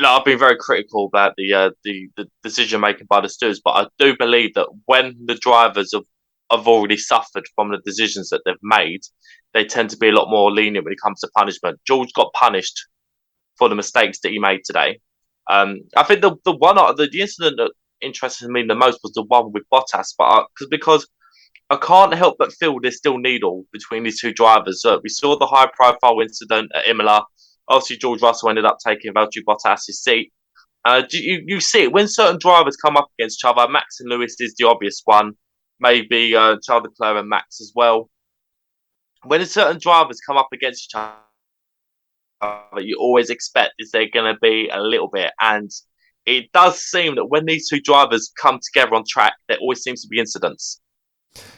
I've been very critical about the decision making by the stewards, but I do believe that when the drivers have already suffered from the decisions that they've made, they tend to be a lot more lenient when it comes to punishment. George got punished for the mistakes that he made today. I think the incident that interested me the most was the one with Bottas, because I can't help but feel there's still needle between these two drivers. We saw the high profile incident at Imola. Obviously, George Russell ended up taking Valtteri Bottas' seat. You see it when certain drivers come up against each other. Max and Lewis is the obvious one. Maybe Charles Leclerc and Max as well. When certain drivers come up against each you always expect is there going to be a little bit. And it does seem that when these two drivers come together on track, there always seems to be incidents.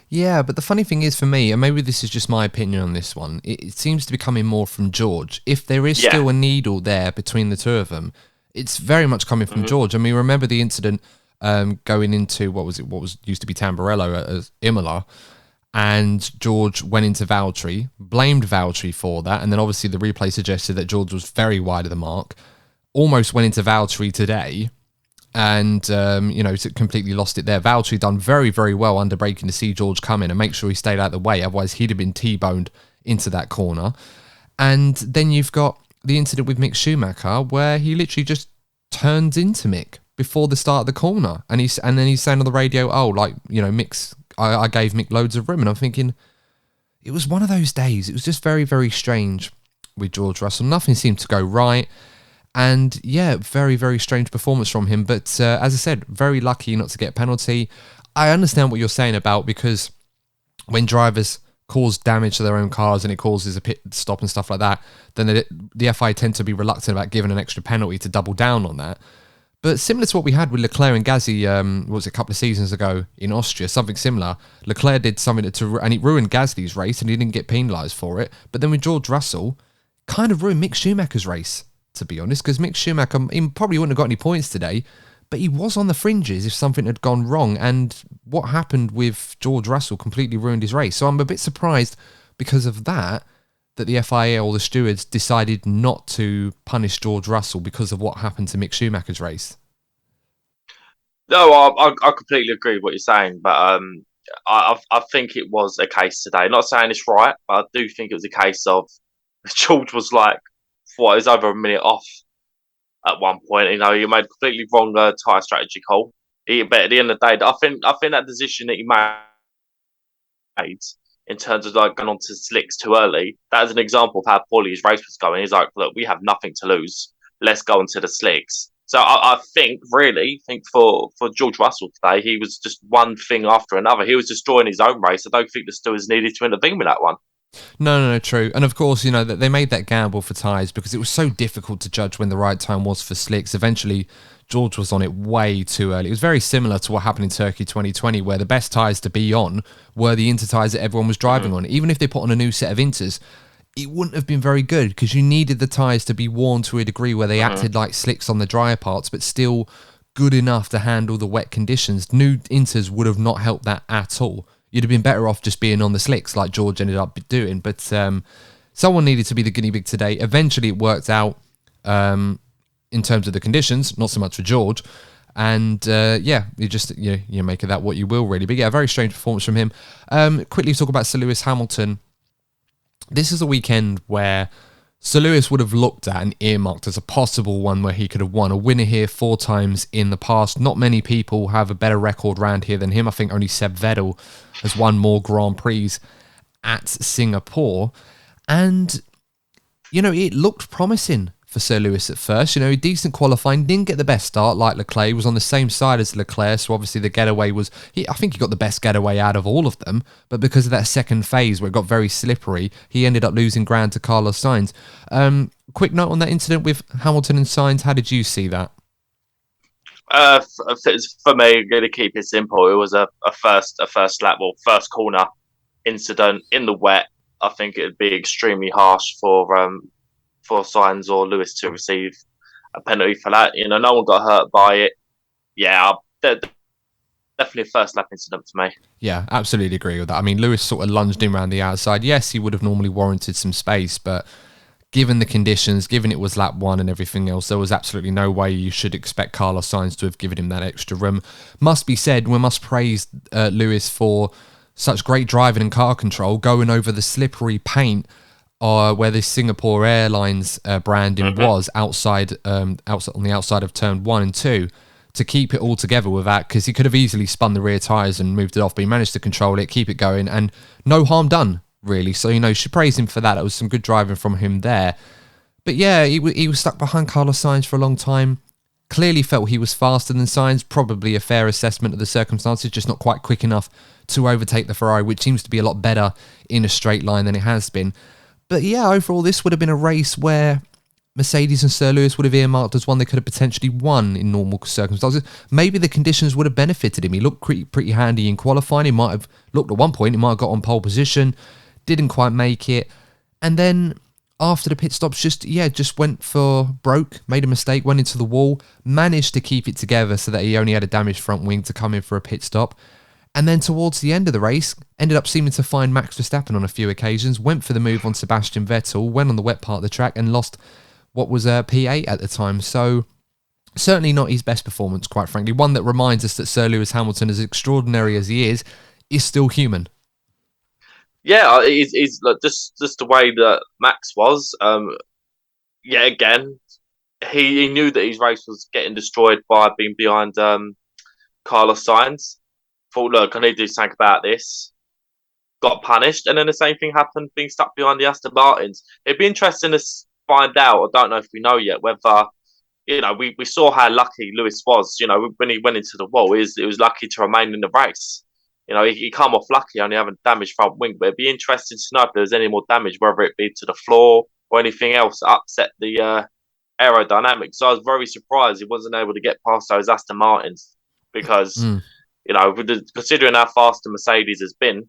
Yeah, but the funny thing is for me, and maybe this is just my opinion on this one, it seems to be coming more from George. If there is still a needle there between the two of them, it's very much coming from George. I mean, remember the incident going into, what was used to be Tamburello at Imola, and George went into Valtteri, blamed Valtteri for that, and then obviously the replay suggested that George was very wide of the mark, almost went into Valtteri today, and completely lost it there. Valtteri done very, very well under braking to see George come in and make sure he stayed out of the way, otherwise he'd have been T-boned into that corner. And then you've got the incident with Mick Schumacher where he literally just turns into Mick before the start of the corner, and then he's saying on the radio, Mick's, I gave Mick loads of room, and I'm thinking it was one of those days. It was just very, very strange with George Russell. Nothing seemed to go right. And yeah, very, very strange performance from him. But as I said, very lucky not to get a penalty. I understand what you're saying about, because when drivers cause damage to their own cars and it causes a pit stop and stuff like that, then the FIA tend to be reluctant about giving an extra penalty to double down on that. But similar to what we had with Leclerc and Gasly, a couple of seasons ago in Austria, something similar. Leclerc did something and it ruined Gasly's race and he didn't get penalised for it. But then with George Russell, kind of ruined Mick Schumacher's race, to be honest, because Mick Schumacher, he probably wouldn't have got any points today, but he was on the fringes if something had gone wrong, and what happened with George Russell completely ruined his race. So I'm a bit surprised because of that the FIA or the stewards decided not to punish George Russell because of what happened to Mick Schumacher's race. No, I completely agree with what you're saying, but I think it was a case today. Not saying it's right, but I do think it was a case of George was like, it was over a minute off at one point. He made a completely wrong tyre strategy call. But at the end of the day, I think that decision that he made in terms of like going on to slicks too early, that is an example of how poorly his race was going. He's like, look, we have nothing to lose. Let's go into the slicks. So I think for George Russell today, he was just one thing after another. He was destroying his own race. I don't think the stewards needed to intervene with that one. No, true. And of course, that they made that gamble for tyres because it was so difficult to judge when the right time was for slicks. Eventually, George was on it way too early. It was very similar to what happened in Turkey 2020, where the best tyres to be on were the Inter tyres that everyone was driving on. Even if they put on a new set of Inters, it wouldn't have been very good because you needed the tyres to be worn to a degree where they acted like slicks on the drier parts, but still good enough to handle the wet conditions. New Inters would have not helped that at all. You'd have been better off just being on the slicks like George ended up doing. But someone needed to be the guinea pig today. Eventually it worked out in terms of the conditions, not so much for George. And you make of that what you will, really. But yeah, a very strange performance from him. Quickly talk about Sir Lewis Hamilton. This is a weekend where Sir Lewis would have looked at and earmarked as a possible one where he could have won. A winner here 4 times in the past. Not many people have a better record round here than him. I think only Seb Vettel has won more Grand Prix at Singapore. And, it looked promising for Sir Lewis at first. Decent qualifying, didn't get the best start like Leclerc. He was on the same side as Leclerc, so obviously the getaway was... I think he got the best getaway out of all of them, but because of that second phase where it got very slippery, he ended up losing ground to Carlos Sainz. Quick note on that incident with Hamilton and Sainz, how did you see that? For me, going to keep it simple, it was a first lap, first corner incident in the wet. I think it would be extremely harsh for Sainz or Lewis to receive a penalty for that. No one got hurt by it. Yeah, definitely a first lap incident for me. Yeah, absolutely agree with that. I mean, Lewis sort of lunged in around the outside. Yes, he would have normally warranted some space, but given the conditions, given it was lap 1 and everything else, there was absolutely no way you should expect Carlos Sainz to have given him that extra room. Must be said, we must praise Lewis for such great driving and car control, going over the slippery paint where the Singapore Airlines branding was outside on the outside of turn 1 and 2 to keep it all together with that, because he could have easily spun the rear tyres and moved it off, but he managed to control it, keep it going, and no harm done, really. So, should praise him for that. It was some good driving from him there. But yeah, he was stuck behind Carlos Sainz for a long time. Clearly felt he was faster than Sainz, probably a fair assessment of the circumstances, just not quite quick enough to overtake the Ferrari, which seems to be a lot better in a straight line than it has been. But yeah, overall, this would have been a race where Mercedes and Sir Lewis would have earmarked as one they could have potentially won in normal circumstances. Maybe the conditions would have benefited him. He looked pretty handy in qualifying. He might have looked at one point, he might have got on pole position, didn't quite make it. And then after the pit stops, just went for broke, made a mistake, went into the wall, managed to keep it together so that he only had a damaged front wing to come in for a pit stop. And then towards the end of the race, ended up seeming to find Max Verstappen on a few occasions, went for the move on Sebastian Vettel, went on the wet part of the track and lost what was a P8 at the time. So certainly not his best performance, quite frankly. One that reminds us that Sir Lewis Hamilton, as extraordinary as he is still human. Yeah, he's like just the way that Max was. Again, he knew that his race was getting destroyed by being behind Carlos Sainz. Thought, look, I need to do something about this. Got punished, and then the same thing happened, being stuck behind the Aston Martins. It'd be interesting to find out. I don't know if we know yet whether we saw how lucky Lewis was. When he went into the wall, it was lucky to remain in the race. He come off lucky, only having damage front wing. But it'd be interesting to know if there's any more damage, whether it be to the floor or anything else that upset the aerodynamics. So I was very surprised he wasn't able to get past those Aston Martins because, considering how fast the Mercedes has been,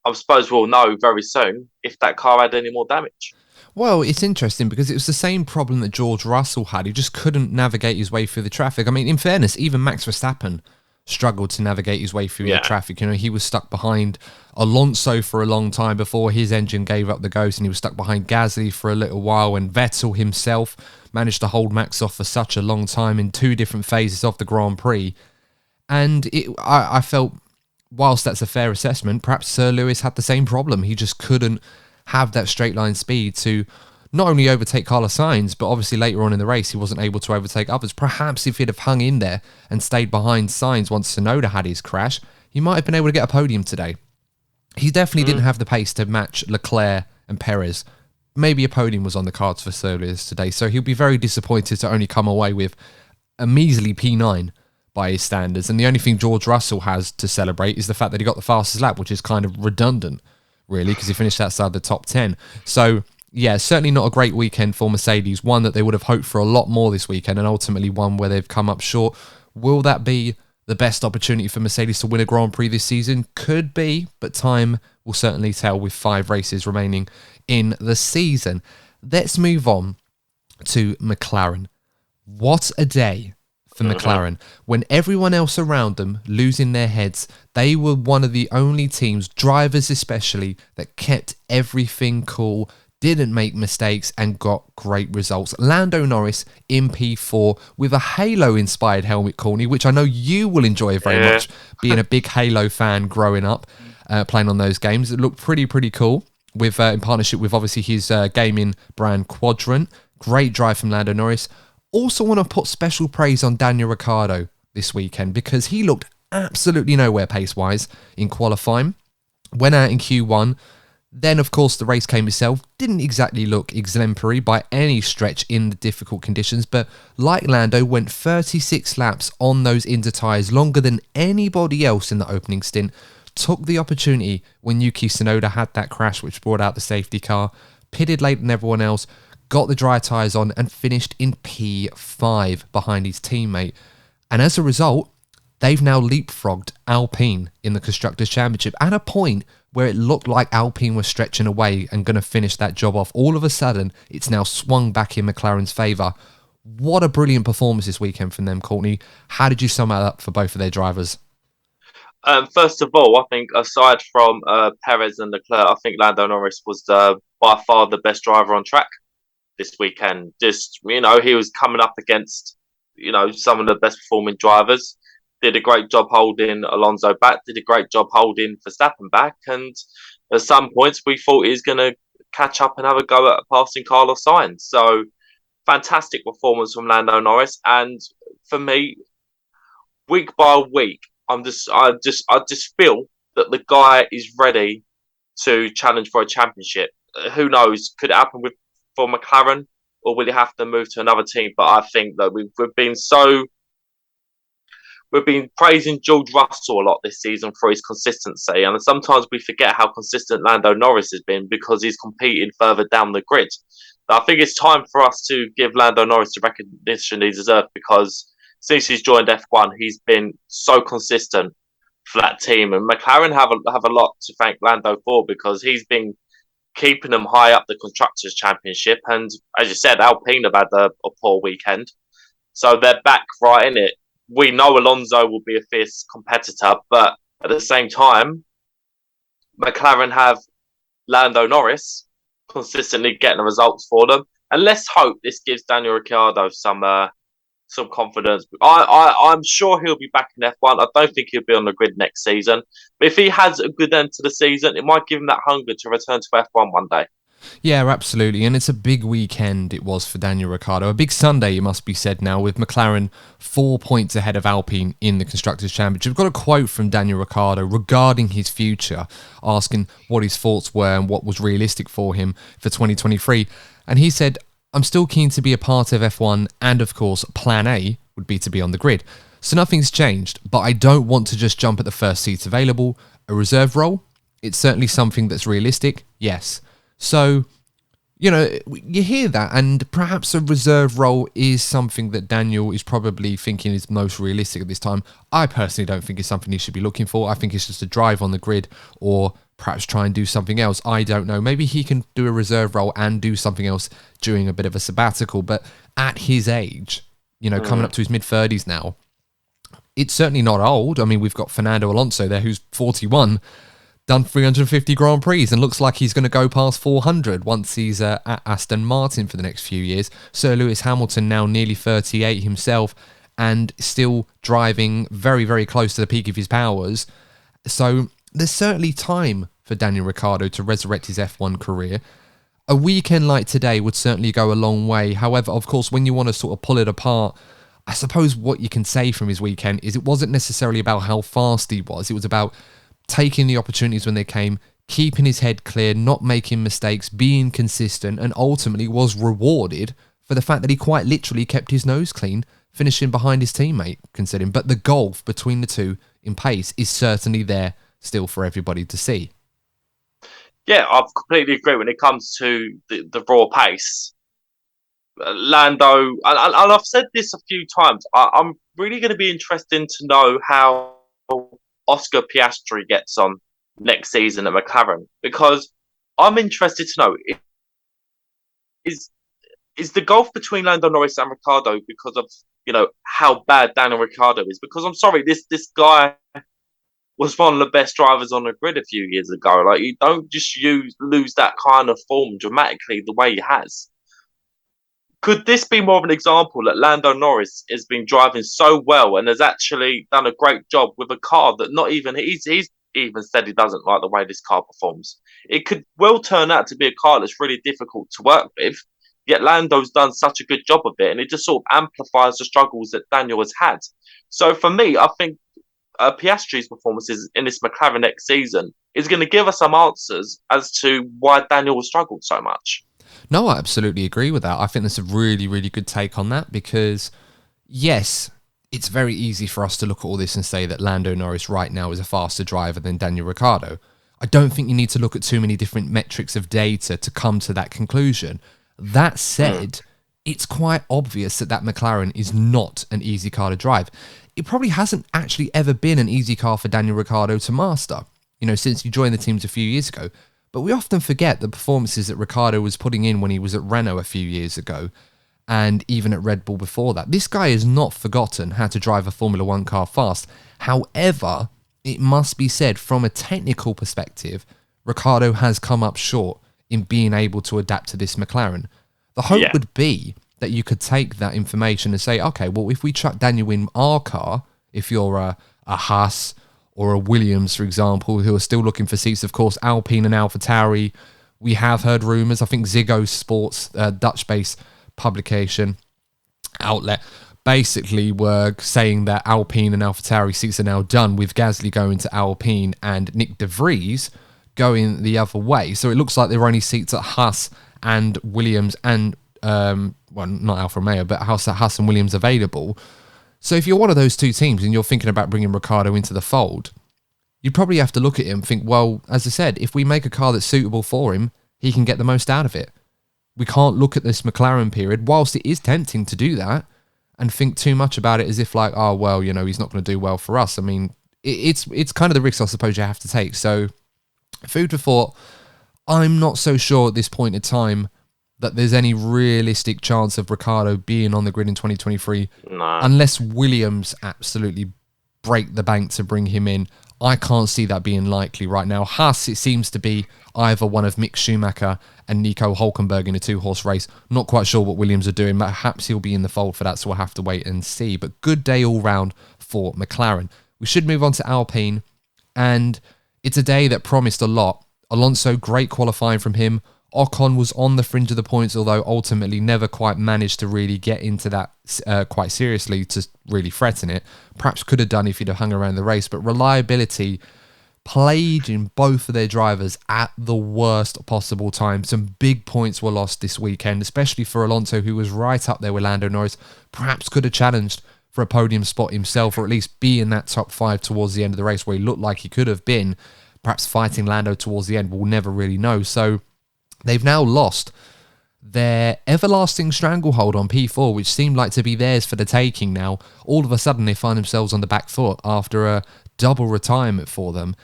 I suppose we'll know very soon if that car had any more damage. Well, it's interesting because it was the same problem that George Russell had. He just couldn't navigate his way through the traffic. I mean, in fairness, even Max Verstappen struggled to navigate his way through the traffic. He was stuck behind Alonso for a long time before his engine gave up the ghost, and he was stuck behind Gasly for a little while, and Vettel himself managed to hold Max off for such a long time in two different phases of the Grand Prix. And I felt, whilst that's a fair assessment, perhaps Sir Lewis had the same problem. He just couldn't have that straight line speed to not only overtake Carlos Sainz, but obviously later on in the race, he wasn't able to overtake others. Perhaps if he'd have hung in there and stayed behind Sainz once Tsunoda had his crash, he might have been able to get a podium today. He definitely didn't have the pace to match Leclerc and Perez. Maybe a podium was on the cards for Sir Lewis today, so he'll be very disappointed to only come away with a measly P9 by his standards. And the only thing George Russell has to celebrate is the fact that he got the fastest lap, which is kind of redundant, really, because he finished outside the top 10. So, yeah, certainly not a great weekend for Mercedes, one that they would have hoped for a lot more this weekend, and ultimately one where they've come up short. Will that be the best opportunity for Mercedes to win a Grand Prix this season? Could be, but time will certainly tell with 5 races remaining in the season. Let's move on to McLaren. What a day for McLaren. When everyone else around them losing their heads, they were one of the only teams, drivers especially, that kept everything cool, didn't make mistakes, and got great results. Lando Norris in P4 with a Halo-inspired helmet, Courtney, which I know you will enjoy very much, being a big Halo fan growing up, playing on those games. It looked pretty cool, with in partnership with obviously his gaming brand Quadrant. Great drive from Lando Norris. Also want to put special praise on Daniel Ricciardo this weekend because he looked absolutely nowhere pace-wise in qualifying. Went out in Q1. Then, of course, the race came itself. Didn't exactly look exemplary by any stretch in the difficult conditions, but like Lando, went 36 laps on those inter tyres, longer than anybody else in the opening stint. Took the opportunity when Yuki Tsunoda had that crash, which brought out the safety car. Pitted later than everyone else. Got the dry tyres on and finished in P5 behind his teammate. And as a result, they've now leapfrogged Alpine in the Constructors' Championship at a point where it looked like Alpine were stretching away and going to finish that job off. All of a sudden, it's now swung back in McLaren's favour. What a brilliant performance this weekend from them, Courtney. How did you sum that up for both of their drivers? First of all, I think aside from Perez and Leclerc, I think Lando Norris was by far the best driver on track this weekend. Just, he was coming up against, some of the best performing drivers. Did a great job holding Alonso back, did a great job holding Verstappen back, and at some points we thought he was going to catch up and have a go at passing Carlos Sainz. So, fantastic performance from Lando Norris, and for me, week by week, I just feel that the guy is ready to challenge for a championship. Who knows? Could it happen for McLaren, or will he have to move to another team? But I think that we've been praising George Russell a lot this season for his consistency, and sometimes we forget how consistent Lando Norris has been because he's competing further down the grid. I think it's time for us to give Lando Norris the recognition he deserves, because since he's joined F1, he's been so consistent for that team, and McLaren have a lot to thank Lando for, because he's been keeping them high up the constructors' championship. And as you said, Alpine have had a poor weekend, so they're back right in it. We know Alonso will be a fierce competitor, but at the same time, McLaren have Lando Norris consistently getting the results for them. And let's hope this gives Daniel Ricciardo some confidence. I'm sure he'll be back in F1. I don't think he'll be on the grid next season. But if he has a good end to the season, it might give him that hunger to return to F1 one day. Yeah, absolutely. And it's a big weekend it was for Daniel Ricciardo. A big Sunday, it must be said now, with McLaren 4 points ahead of Alpine in the Constructors' Championship. I've got a quote from Daniel Ricciardo regarding his future, asking what his thoughts were and what was realistic for him for 2023. And he said, "I'm still keen to be a part of F1, and of course, plan A would be to be on the grid. So nothing's changed, but I don't want to just jump at the first seats available. A reserve role? It's certainly something that's realistic, yes." So, you hear that, and perhaps a reserve role is something that Daniel is probably thinking is most realistic at this time. I personally don't think it's something he should be looking for. I think it's just a drive on the grid, or perhaps try and do something else. I don't know. Maybe he can do a reserve role and do something else during a bit of a sabbatical. But at his age, coming up to his mid-30s now, it's certainly not old. I mean, we've got Fernando Alonso there, who's 41, done 350 Grand Prix, and looks like he's going to go past 400 once he's at Aston Martin for the next few years. Sir Lewis Hamilton, now nearly 38 himself, and still driving very, very close to the peak of his powers. So there's certainly time for Daniel Ricciardo to resurrect his F1 career. A weekend like today would certainly go a long way. However, of course, when you want to sort of pull it apart, I suppose what you can say from his weekend is it wasn't necessarily about how fast he was. It was about taking the opportunities when they came, keeping his head clear, not making mistakes, being consistent, and ultimately was rewarded for the fact that he quite literally kept his nose clean, finishing behind his teammate, considering. But the gulf between the two in pace is certainly there still for everybody to see. Yeah, I completely agree when it comes to the raw pace. Lando, and I've said this a few times, I'm really going to be interested to know how Oscar Piastri gets on next season at McLaren, because I'm interested to know, is the gulf between Lando Norris and Ricciardo because of how bad Daniel Ricciardo is? Because I'm sorry, this guy was one of the best drivers on the grid a few years ago. Like, you don't just lose that kind of form dramatically the way he has. Could this be more of an example that Lando Norris has been driving so well and has actually done a great job with a car that not even he's even said he doesn't like the way this car performs? It could well turn out to be a car that's really difficult to work with, yet Lando's done such a good job of it, and it just sort of amplifies the struggles that Daniel has had. So for me, I think Piastri's performances in this McLaren next season is going to give us some answers as to why Daniel has struggled so much. No, I absolutely agree with that. I think that's a really, really good take on that, because, yes, it's very easy for us to look at all this and say that Lando Norris right now is a faster driver than Daniel Ricciardo. I don't think you need to look at too many different metrics of data to come to that conclusion. That said, it's quite obvious that McLaren is not an easy car to drive. It probably hasn't actually ever been an easy car for Daniel Ricciardo to master, since he joined the teams a few years ago. But we often forget the performances that Ricciardo was putting in when he was at Renault a few years ago, and even at Red Bull before that. This guy has not forgotten how to drive a Formula One car fast. However, it must be said, from a technical perspective, Ricciardo has come up short in being able to adapt to this McLaren. The hope would be that you could take that information and say, okay, well, if we chuck Daniel in our car, if you're a Haas or a Williams, for example, who are still looking for seats, of course, Alpine and AlphaTauri, we have heard rumours. I think Ziggo Sports, Dutch-based publication outlet, basically were saying that Alpine and AlphaTauri seats are now done, with Gasly going to Alpine and Nick de Vries going the other way. So it looks like there are only seats at Haas and Williams and, well, not Alfa Romeo, but Haas and Williams available. So if you're one of those two teams and you're thinking about bringing Ricciardo into the fold, you probably have to look at him and think, well, as I said, if we make a car that's suitable for him, he can get the most out of it. we can't look at this McLaren period, whilst it is tempting to do that, and think too much about it as if like, oh, well, he's not going to do well for us. I mean, it's kind of the risk I suppose you have to take. So food for thought. I'm not so sure at this point in time that there's any realistic chance of Ricciardo being on the grid in 2023, unless Williams absolutely break the bank to bring him in. I can't see that being likely right now. Haas, it seems to be either one of Mick Schumacher and Nico Hülkenberg in a 2-horse race. Not quite sure what Williams are doing. Perhaps he'll be in the fold for that, so we'll have to wait and see. But good day all round for McLaren. We should move on to Alpine, and it's a day that promised a lot. Alonso, great qualifying from him. Ocon was on the fringe of the points, although ultimately never quite managed to really get into that quite seriously to really threaten it. Perhaps could have done if he'd have hung around the race, but reliability played in both of their drivers at the worst possible time. Some big points were lost this weekend, especially for Alonso, who was right up there with Lando Norris. Perhaps could have challenged for a podium spot himself, or at least be in that top 5 towards the end of the race where he looked like he could have been. Perhaps fighting Lando towards the end, we'll never really know. So they've now lost their everlasting stranglehold on P4, which seemed like to be theirs for the taking now. All of a sudden, they find themselves on the back foot after a double retirement for them.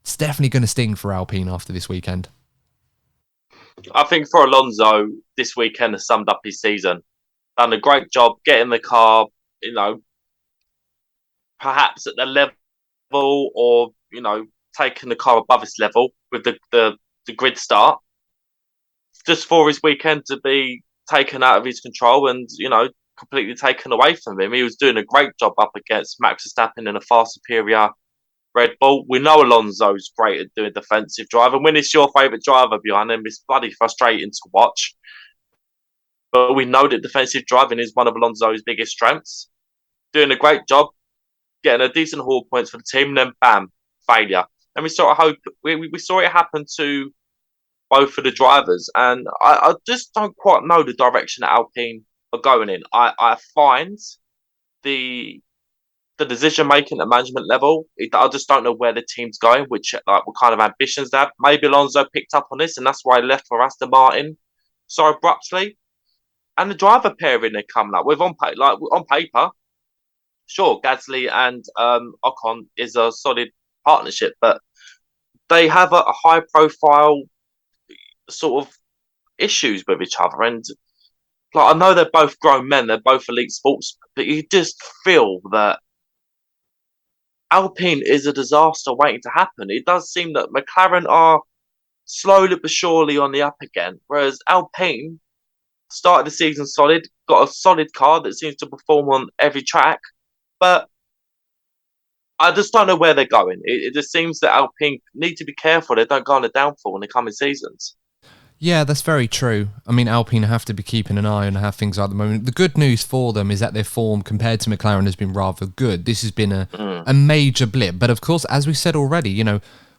It's definitely going to sting for Alpine after this weekend. I think for Alonso, this weekend has summed up his season. Done a great job getting the car, perhaps at the level or, taking the car above its level with the grid start. Just for his weekend to be taken out of his control and, completely taken away from him. He was doing a great job up against Max Verstappen in a far superior Red Bull. We know Alonso's great at doing defensive drive, and when it's your favourite driver behind him, it's bloody frustrating to watch. But we know that defensive driving is one of Alonso's biggest strengths. Doing a great job, getting a decent haul points for the team, and then bam, failure. And we saw it happen to both of the drivers, and I just don't quite know the direction that Alpine are going in. I find the decision making at management level, I just don't know where the team's going, what kind of ambitions they have. Maybe Alonso picked up on this, and that's why he left for Aston Martin so abruptly. And the driver pairing they're coming up with on paper, sure, Gasly and Ocon is a solid partnership, but they have a high profile sort of issues with each other, and I know they're both grown men, they're both elite sports, but you just feel that Alpine is a disaster waiting to happen. It does seem that McLaren are slowly but surely on the up again, whereas Alpine started the season solid, got a solid car that seems to perform on every track, but I just don't know where they're going. It just seems that Alpine need to be careful they don't go on a downfall in the coming seasons. Yeah, that's very true. I mean, Alpine have to be keeping an eye on how things are at the moment. The good news for them is that their form compared to McLaren has been rather good. This has been a major blip. But of course, as we said already,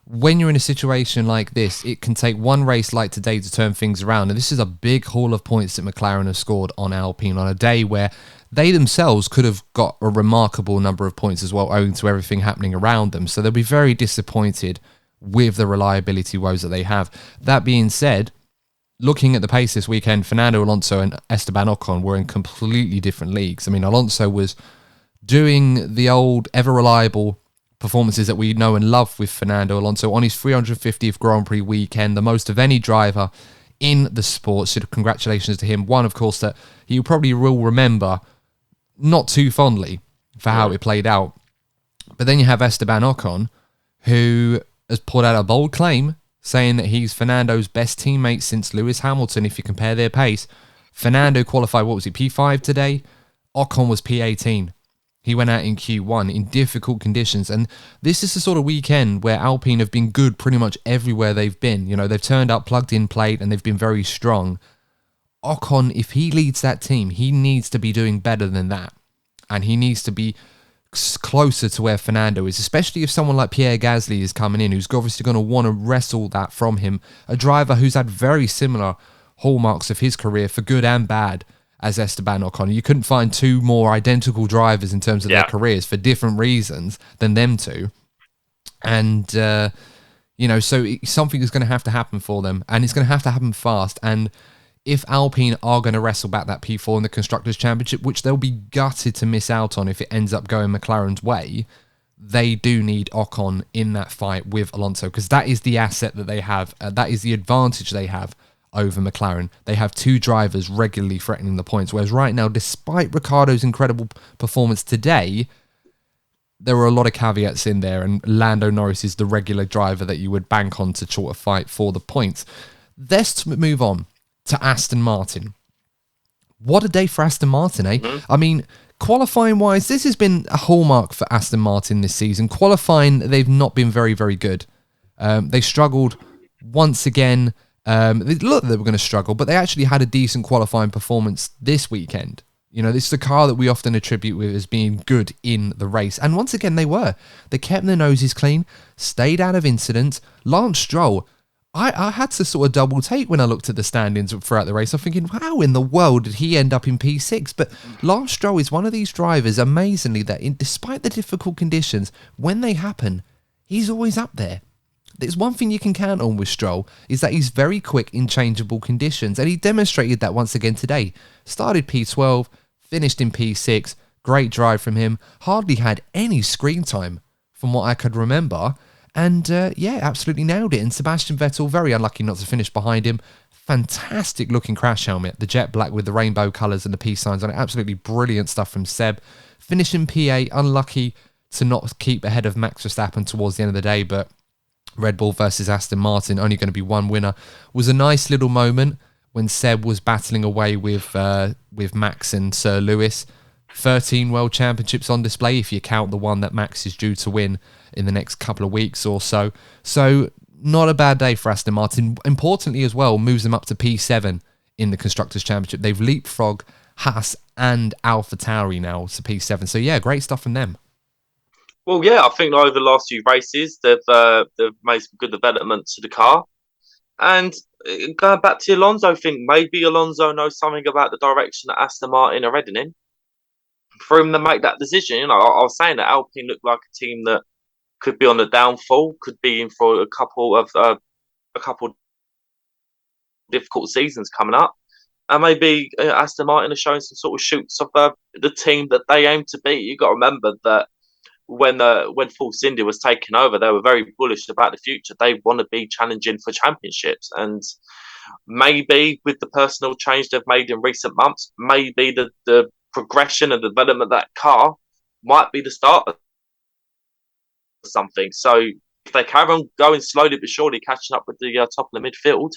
when you're in a situation like this, it can take one race like today to turn things around. And this is a big haul of points that McLaren have scored on Alpine on a day where they themselves could have got a remarkable number of points as well, owing to everything happening around them. So they'll be very disappointed with the reliability woes that they have. That being said, looking at the pace this weekend, Fernando Alonso and Esteban Ocon were in completely different leagues. I mean, Alonso was doing the old ever-reliable performances that we know and love with Fernando Alonso on his 350th Grand Prix weekend, the most of any driver in the sport. So congratulations to him. One, of course, that he probably will remember not too fondly for how it played out. But then you have Esteban Ocon, who has put out a bold claim saying that he's Fernando's best teammate since Lewis Hamilton. If you compare their pace, Fernando qualified, P5 today? Ocon was P18. He went out in Q1 in difficult conditions. And this is the sort of weekend where Alpine have been good pretty much everywhere they've been. They've turned up, plugged in, played, and they've been very strong. Ocon, if he leads that team, he needs to be doing better than that. And he needs to be closer to where Fernando is, especially if someone like Pierre Gasly is coming in, who's obviously going to want to wrestle that from him. A driver who's had very similar hallmarks of his career, for good and bad, as Esteban Ocon. You couldn't find two more identical drivers in terms of their careers for different reasons than them two. And, so something is going to have to happen for them, and it's going to have to happen fast. And if Alpine are going to wrestle back that P4 in the Constructors' Championship, which they'll be gutted to miss out on if it ends up going McLaren's way, they do need Ocon in that fight with Alonso, because that is the asset that they have. That is the advantage they have over McLaren. They have two drivers regularly threatening the points, whereas right now, despite Ricciardo's incredible performance today, there are a lot of caveats in there, and Lando Norris is the regular driver that you would bank on to sort of fight for the points. Let's move on to Aston Martin. What a day for Aston Martin, eh? I mean, qualifying-wise, this has been a hallmark for Aston Martin this season. Qualifying, they've not been very, very good. They struggled once again. They looked like they were going to struggle, but they actually had a decent qualifying performance this weekend. You know, this is the car that we often attribute with as being good in the race. And once again, they were. They kept their noses clean, stayed out of incidents. Lance Stroll, I had to sort of double take when I looked at the standings throughout the race. I'm thinking, how in the world did he end up in P6? But Lance Stroll is one of these drivers, amazingly, that despite the difficult conditions, when they happen, he's always up there. There's one thing you can count on with Stroll, is that he's very quick in changeable conditions. And he demonstrated that once again today. Started P12, finished in P6. Great drive from him. Hardly had any screen time from what I could remember. And absolutely nailed it. And Sebastian Vettel, very unlucky not to finish behind him. Fantastic looking crash helmet. The jet black with the rainbow colours and the peace signs on it. Absolutely brilliant stuff from Seb. Finishing P8, unlucky to not keep ahead of Max Verstappen towards the end of the day. But Red Bull versus Aston Martin, only going to be one winner. Was a nice little moment when Seb was battling away with Max and Sir Lewis. 13 World Championships on display if you count the one that Max is due to win in the next couple of weeks or so. So not a bad day for Aston Martin. Importantly as well, moves them up to P7 in the Constructors' Championship. They've leapfrogged Haas and AlphaTauri now to P7. So yeah, great stuff from them. Well, yeah, I think over the last few races, they've made some good developments to the car. And going back to the Alonso thing, maybe Alonso knows something about the direction that Aston Martin are heading in. For him to make that decision, you know, I was saying that Alpine looked like a team that could be on the downfall, could be in for a couple difficult seasons coming up, and maybe Aston Martin are showing some sort of shoots of the team that they aim to be. You got to remember that when Force India was taken over, they were very bullish about the future. They want to be challenging for championships, and maybe with the personal change they've made in recent months, maybe the progression and development of that car might be the start of something. So if they carry on going slowly but surely, catching up with the top of the midfield,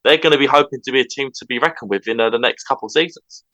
they're going to be hoping to be a team to be reckoned with in the next couple of seasons.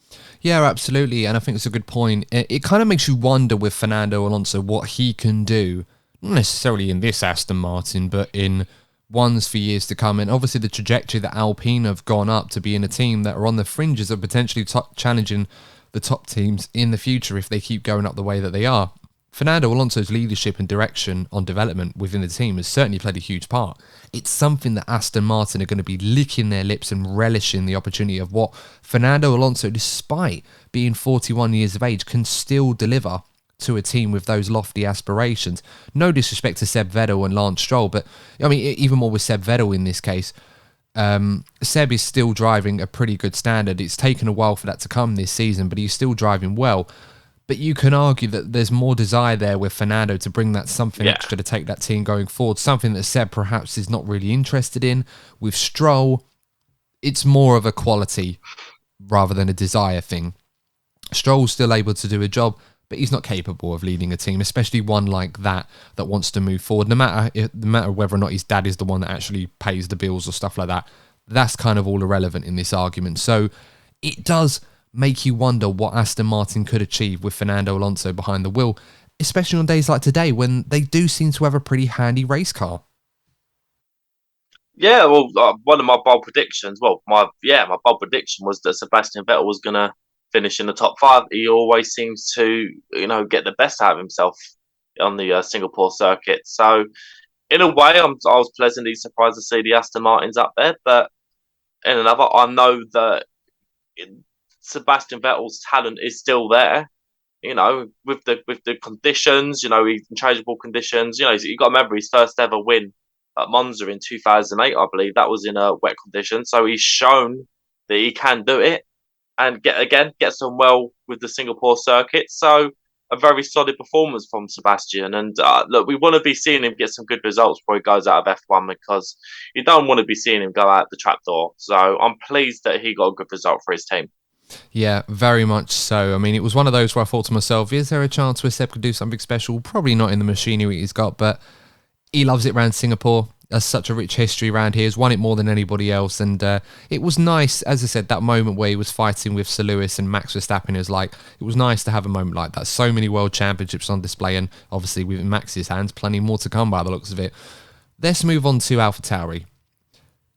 Yeah, absolutely. And I think it's a good point. It kind of makes you wonder with Fernando Alonso what he can do, not necessarily in this Aston Martin, but in ones for years to come. And obviously the trajectory that Alpine have gone up to be in a team that are on the fringes of potentially challenging the top teams in the future if they keep going up the way that they are. Fernando Alonso's leadership and direction on development within the team has certainly played a huge part. It's something that Aston Martin are going to be licking their lips and relishing the opportunity of what Fernando Alonso, despite being 41 years of age, can still deliver to a team with those lofty aspirations. No disrespect to Seb Vettel and Lance Stroll, but I mean, even more with Seb Vettel in this case. Seb is still driving a pretty good standard. It's taken a while for that to come this season, but he's still driving well. But you can argue that there's more desire there with Fernando to bring that something extra to take that team going forward, something that Seb perhaps is not really interested in. With Stroll, it's more of a quality rather than a desire thing. Stroll's still able to do a job, but he's not capable of leading a team, especially one like that wants to move forward. No matter whether or not his dad is the one that actually pays the bills or stuff like that, that's kind of all irrelevant in this argument. So it does make you wonder what Aston Martin could achieve with Fernando Alonso behind the wheel, especially on days like today when they do seem to have a pretty handy race car. Yeah, well, one of my bold predictions, my bold prediction was that Sebastian Vettel was going to finish in the top 5. He always seems to, get the best out of himself on the Singapore circuit. So, in a way, I was pleasantly surprised to see the Aston Martins up there. But in another, I know that Sebastian Vettel's talent is still there. With the conditions, unchangeable conditions. You got to remember his first ever win at Monza in 2008, I believe. That was in a wet condition. So he's shown that he can do it and gets on well with the Singapore circuit. So a very solid performance from Sebastian. And look, we want to be seeing him get some good results before he goes out of F1 because you don't want to be seeing him go out the trapdoor. So I'm pleased that he got a good result for his team. Yeah, very much so. I mean, it was one of those where I thought to myself, is there a chance where Seb could do something special? Probably not in the machinery he's got, but he loves it around Singapore. There's such a rich history around here. He's won it more than anybody else. And it was nice, as I said, that moment where he was fighting with Sir Lewis and Max Verstappen is like, it was nice to have a moment like that. So many world championships on display, and obviously with Max's hands, plenty more to come by the looks of it. Let's move on to AlphaTauri.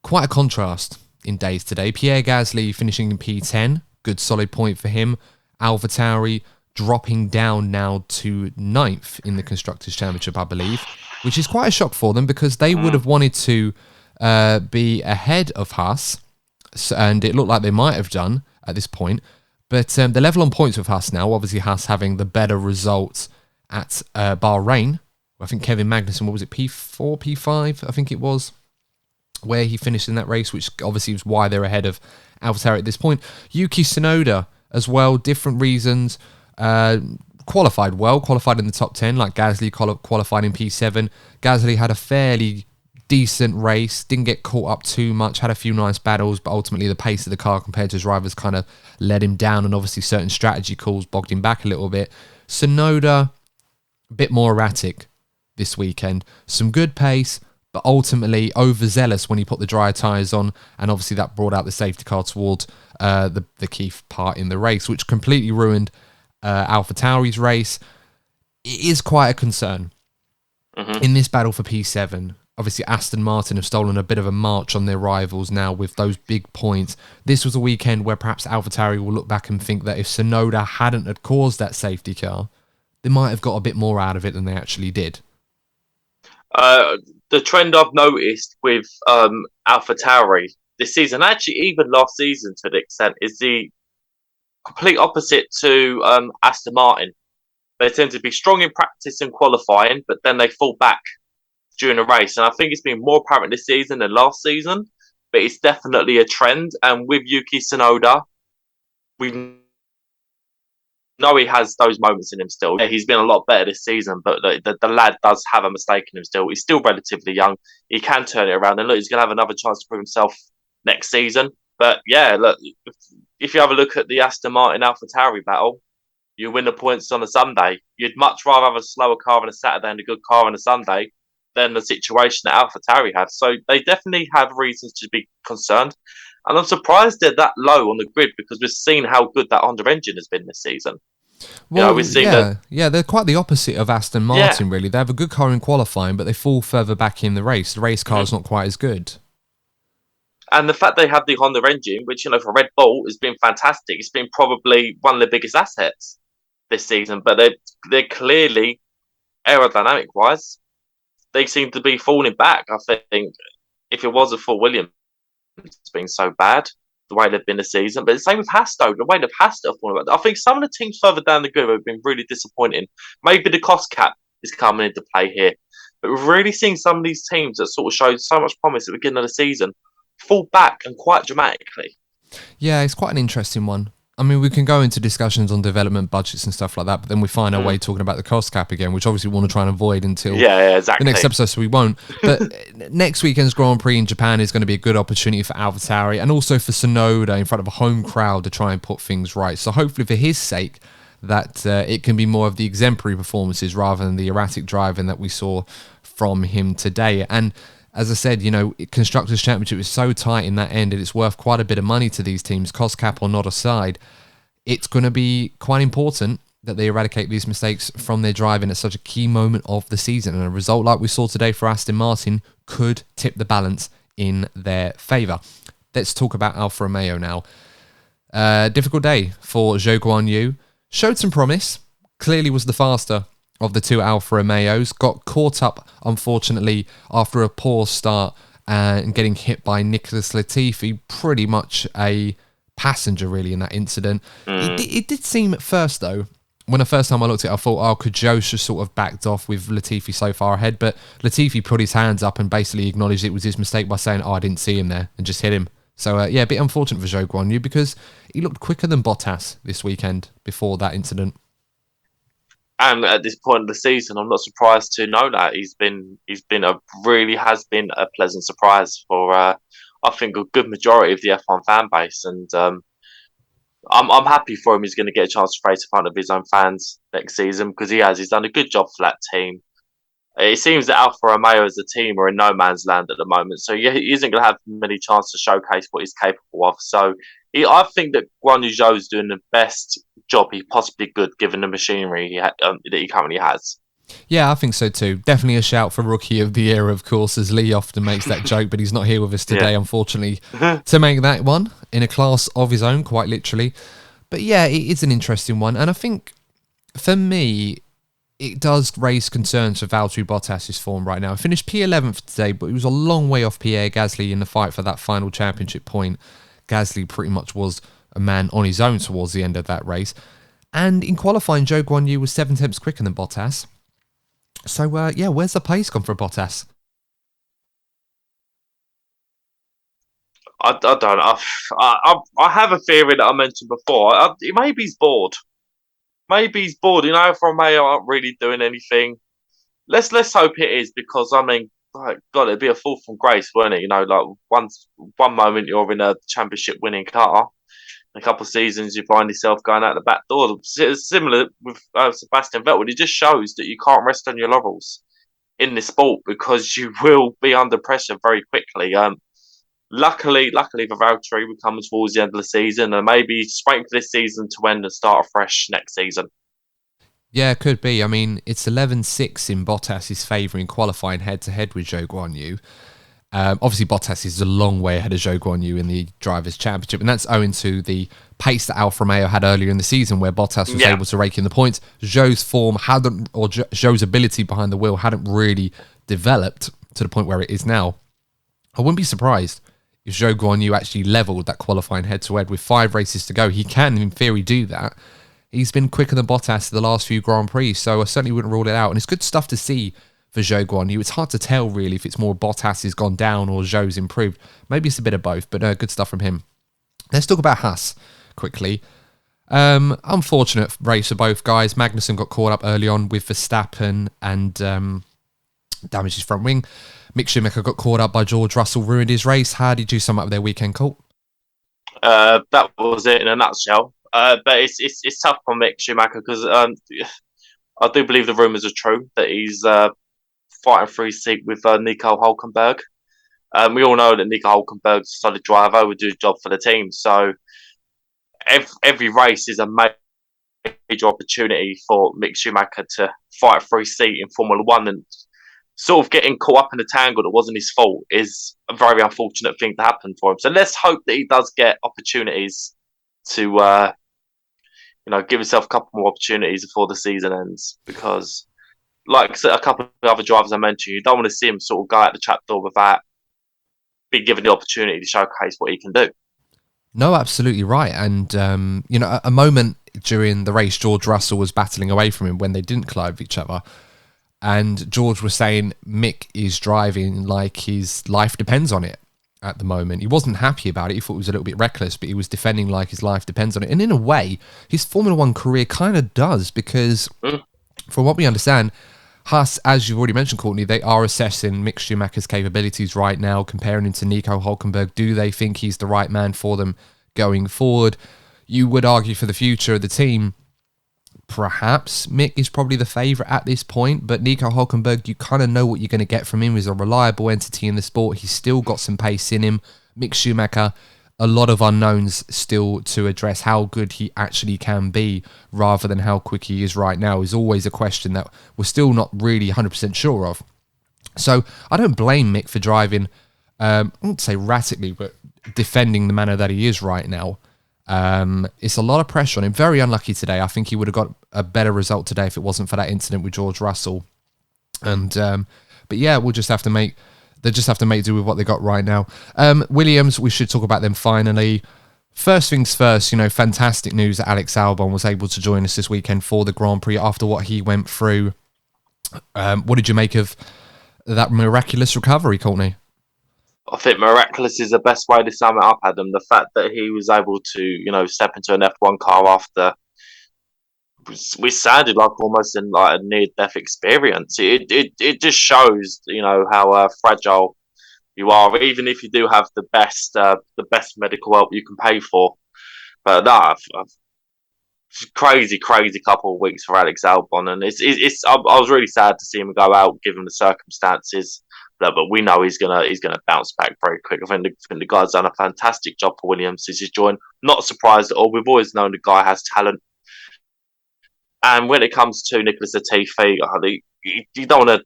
Quite a contrast in days today. Pierre Gasly finishing in P10. Good solid point for him. AlphaTauri dropping down now to 9th in the Constructors' Championship, I believe, which is quite a shock for them because they would have wanted to be ahead of Haas, and it looked like they might have done at this point. But they're level on points with Haas now. Obviously, Haas having the better results at Bahrain. I think Kevin Magnussen, what was it, P4, P5, I think it was, where he finished in that race, which obviously was why they're ahead of AlphaTauri at this point. Yuki Tsunoda as well, different reasons. Qualified in the top 10, like Gasly qualified in P7. Gasly had a fairly decent race, didn't get caught up too much, had a few nice battles, but ultimately the pace of the car compared to his rivals kind of let him down, and obviously certain strategy calls bogged him back a little bit. Tsunoda, a bit more erratic this weekend. Some good pace, but ultimately overzealous when he put the dry tyres on, and obviously that brought out the safety car towards the key part in the race, which completely ruined AlphaTauri's race. It is quite a concern in this battle for P7. Obviously, Aston Martin have stolen a bit of a march on their rivals now with those big points. This was a weekend where perhaps AlphaTauri will look back and think that if Tsunoda hadn't had caused that safety car, they might have got a bit more out of it than they actually did. The trend I've noticed with AlphaTauri this season, actually even last season to the extent, is the complete opposite to Aston Martin. They tend to be strong in practice and qualifying, but then they fall back during the race. And I think it's been more apparent this season than last season, but it's definitely a trend. And with Yuki Tsunoda, we know he has those moments in him still. Yeah, he's been a lot better this season, but the lad does have a mistake in him still. He's still relatively young. He can turn it around. And look, he's going to have another chance to prove himself next season. But yeah, look, if you have a look at the Aston Martin AlphaTauri battle, you win the points on a Sunday. You'd much rather have a slower car on a Saturday and a good car on a Sunday than the situation that AlphaTauri have. So they definitely have reasons to be concerned. And I'm surprised they're that low on the grid because we've seen how good that Honda engine has been this season. Well, we've seen they're quite the opposite of Aston Martin, really. They have a good car in qualifying, but they fall further back in the race. The race car is not quite as good. And the fact they have the Honda engine, which, for Red Bull has been fantastic. It's been probably one of the biggest assets this season. But they're clearly, aerodynamic-wise, they seem to be falling back. I think if it wasn't for Williams being so bad, the way they've been this season. But the same with Haas, though, the way they've Haas have fallen back. I think some of the teams further down the grid have been really disappointing. Maybe the cost cap is coming into play here. But we've really seen some of these teams that sort of showed so much promise at the beginning of the season fall back, and quite dramatically. Yeah, it's quite an interesting one. I mean, we can go into discussions on development budgets and stuff like that, but then we find our way talking about the cost cap again, which obviously we want to try and avoid until exactly. the next episode, so we won't. But next weekend's Grand Prix in Japan is going to be a good opportunity for AlphaTauri and also for Tsunoda in front of a home crowd to try and put things right. So hopefully for his sake, that it can be more of the exemplary performances rather than the erratic driving that we saw from him today. And as I said, Constructors' Championship is so tight in that end and it's worth quite a bit of money to these teams, cost cap or not aside. It's going to be quite important that they eradicate these mistakes from their driving at such a key moment of the season. And a result like we saw today for Aston Martin could tip the balance in their favour. Let's talk about Alfa Romeo now. Difficult day for Zhou Guanyu. Showed some promise. Clearly was the faster of the two Alfa Romeos, got caught up, unfortunately, after a poor start and getting hit by Nicholas Latifi, pretty much a passenger, really, in that incident. It did seem at first, though, when the first time I looked at it, I thought, could Joe just sort of backed off with Latifi so far ahead, but Latifi put his hands up and basically acknowledged it was his mistake by saying, I didn't see him there, and just hit him. So, yeah, a bit unfortunate for Zhou Guanyu because he looked quicker than Bottas this weekend before that incident. And at this point of the season, I'm not surprised to know that has been a pleasant surprise for I think a good majority of the F1 fan base, and I'm happy for him. He's going to get a chance to race in front of his own fans next season because he's done a good job for that team. It seems that Alfa Romeo as a team are in no man's land at the moment, so he isn't going to have many chances to showcase what he's capable of. So I think that Guan Yu Zhou is doing the best job he possibly could given the machinery that he currently has. Yeah, I think so too. Definitely a shout for Rookie of the Year, of course, as Lee often makes that joke, but he's not here with us today, unfortunately, to make that one in a class of his own, quite literally. But yeah, it is an interesting one, and I think for me, it does raise concerns for Valtteri Bottas' form right now. He finished P11 today, but he was a long way off Pierre Gasly in the fight for that final championship point. Gasly pretty much was a man on his own towards the end of that race. And in qualifying, Zhou Guanyu was 7 tenths quicker than Bottas. So, yeah, where's the pace gone for Bottas? I don't know. I have a theory that I mentioned before. Maybe he's bored. Maybe he's bored. Alfa Romeo aren't really doing anything. Let's hope it is, because I mean, like, God, it'd be a fall from grace, wouldn't it? Like one moment you're in a championship winning car, in a couple of seasons you find yourself going out the back door. Similar with Sebastian Vettel. It just shows that you can't rest on your laurels in this sport because you will be under pressure very quickly. Luckily for Valtteri, we're coming towards the end of the season, and maybe he's waiting for this season to end and start afresh next season. Yeah, it could be. I mean, it's 11-6 in Bottas' favour in qualifying head-to-head with Zhou Guanyu. Obviously, Bottas is a long way ahead of Zhou Guanyu in the Drivers' Championship, and that's owing to the pace that Alfa Romeo had earlier in the season, where Bottas was able to rake in the points. Zhou's form Zhou's ability behind the wheel hadn't really developed to the point where it is now. I wouldn't be surprised if Zhou Guanyu actually levelled that qualifying head-to-head with 5 races to go. He can, in theory, do that. He's been quicker than Bottas the last few Grand Prix, so I certainly wouldn't rule it out. And it's good stuff to see for Zhou Guanyu. It's hard to tell, really, if it's more Bottas has gone down or Zhou's improved. Maybe it's a bit of both, but good stuff from him. Let's talk about Haas quickly. Unfortunate race for both guys. Magnussen got caught up early on with Verstappen and damaged his front wing. Mick Schumacher got caught up by George Russell, ruined his race. How did you sum up their weekend, Colt? That was it in a nutshell. But it's tough on Mick Schumacher because I do believe the rumours are true that he's fighting for his seat with Nico Hülkenberg. We all know that Nico Hülkenberg's a solid driver, would do a job for the team. So every race is a major opportunity for Mick Schumacher to fight for his seat in Formula One, and sort of getting caught up in a tangle that wasn't his fault is a very unfortunate thing to happen for him. So let's hope that he does get opportunities to give himself a couple more opportunities before the season ends, because like a couple of other drivers I mentioned, you don't want to see him sort of go out the trapdoor without being given the opportunity to showcase what he can do. No, absolutely right. And, a moment during the race, George Russell was battling away from him when they didn't collide with each other. And George was saying Mick is driving like his life depends on it at the moment. He wasn't happy about it. He thought it was a little bit reckless, but he was defending like his life depends on it. And in a way, his Formula One career kind of does, because from what we understand, Haas, as you've already mentioned, Courtney, they are assessing Mick Schumacher's capabilities right now, comparing him to Nico Hülkenberg. Do they think he's the right man for them going forward? You would argue for the future of the team, perhaps Mick is probably the favourite at this point, but Nico Hülkenberg, you kind of know what you're going to get from him. He's a reliable entity in the sport. He's still got some pace in him. Mick Schumacher, a lot of unknowns still to address. How good he actually can be rather than how quick he is right now is always a question that we're still not really 100% sure of. So I don't blame Mick for driving, I won't say erratically, but defending the manner that he is right now. It's a lot of pressure on him. Very unlucky today. I think he would have got a better result today if it wasn't for that incident with George Russell. And but yeah, they just have to make do with what they got right now. Williams, we should talk about them finally. First things first, fantastic news that Alex Albon was able to join us this weekend for the Grand Prix after what he went through. What did you make of that miraculous recovery, Courtney? I think miraculous is the best way to sum it up, Adam. The fact that he was able to, step into an F1 car after we sounded like almost in like a near-death experience. It just shows, how fragile you are, even if you do have the best medical help you can pay for. But no, crazy couple of weeks for Alex Albon, and I was really sad to see him go out given the circumstances. But we know he's gonna bounce back very quick. I think the guy's done a fantastic job for Williams since he's joined. Not surprised at all. We've always known the guy has talent. And when it comes to Nicholas Latifi, you don't want to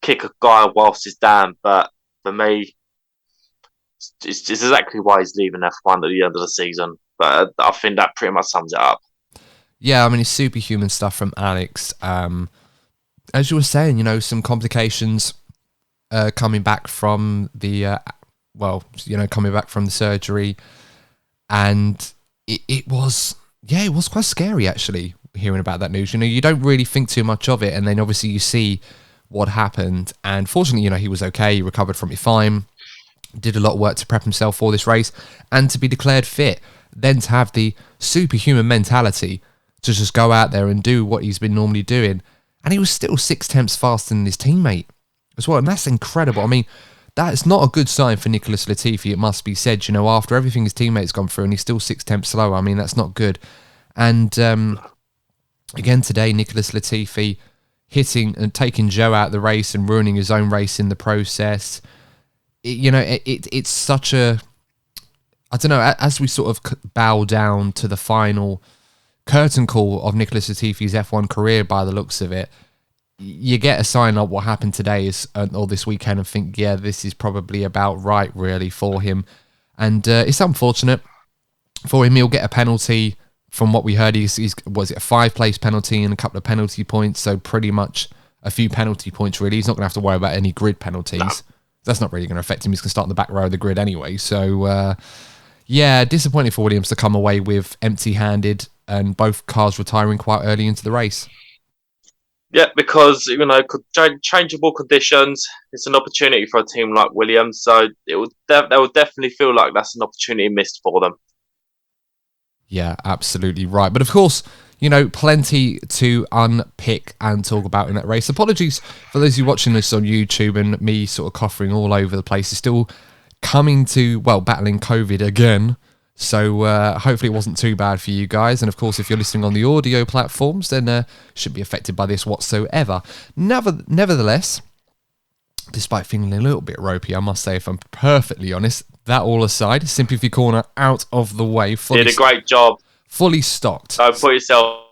kick a guy whilst he's down, but for me, it's exactly why he's leaving F1 at the end of the season. But I think that pretty much sums it up. Yeah, I mean, it's superhuman stuff from Alex. As you were saying, some complications coming back from the, coming back from the surgery. And it was quite scary, actually, hearing about that news. You don't really think too much of it. And then obviously you see what happened. And fortunately, he was okay. He recovered from it fine. Did a lot of work to prep himself for this race and to be declared fit. Then to have the superhuman mentality to just go out there and do what he's been normally doing. And he was still 6/10 faster than his teammate as well. And that's incredible. I mean, that's not a good sign for Nicholas Latifi, it must be said. After everything his teammate's gone through and he's still 6/10 slower. I mean, that's not good. And again today, Nicholas Latifi hitting and taking Joe out of the race and ruining his own race in the process. It's such a... I don't know, as we sort of bow down to the final curtain call of Nicholas Latifi's F1 career by the looks of it, you get a sign of what happened today or this weekend and think, yeah, this is probably about right, really, for him. And it's unfortunate for him. He'll get a penalty. From what we heard, was it a 5-place penalty and a couple of penalty points? So pretty much a few penalty points, really. He's not going to have to worry about any grid penalties. No. That's not really going to affect him. He's going to start in the back row of the grid anyway. So... yeah, disappointing for Williams to come away with empty-handed and both cars retiring quite early into the race. Yeah, because, changeable conditions, it's an opportunity for a team like Williams, so they will definitely feel like that's an opportunity missed for them. Yeah, absolutely right. But of course, plenty to unpick and talk about in that race. Apologies for those of you watching this on YouTube and me sort of coughing all over the place. It's still coming to, battling COVID again. So hopefully it wasn't too bad for you guys. And of course, if you're listening on the audio platforms, then shouldn't be affected by this whatsoever. Nevertheless, despite feeling a little bit ropey, I must say, if I'm perfectly honest, that all aside, Sympathy Corner out of the way. Did a great job. Fully stocked. Don't put yourself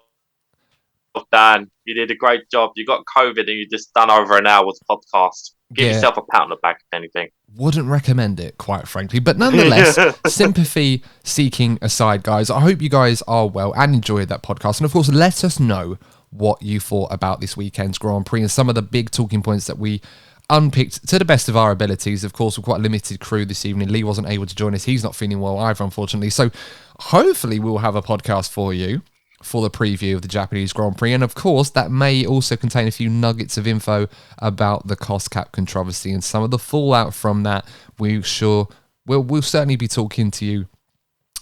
down. You did a great job. You got COVID and you just done over an hour's podcast. Give yourself a pat on the back, if anything. Wouldn't recommend it, quite frankly. But nonetheless, sympathy seeking aside, guys, I hope you guys are well and enjoyed that podcast. And of course, let us know what you thought about this weekend's Grand Prix and some of the big talking points that we unpicked to the best of our abilities. Of course, we're quite a limited crew this evening. Lee wasn't able to join us. He's not feeling well either, unfortunately. So hopefully we'll have a podcast for you for the preview of the Japanese Grand Prix. And of course, that may also contain a few nuggets of info about the cost cap controversy and some of the fallout from that. We'll certainly be talking to you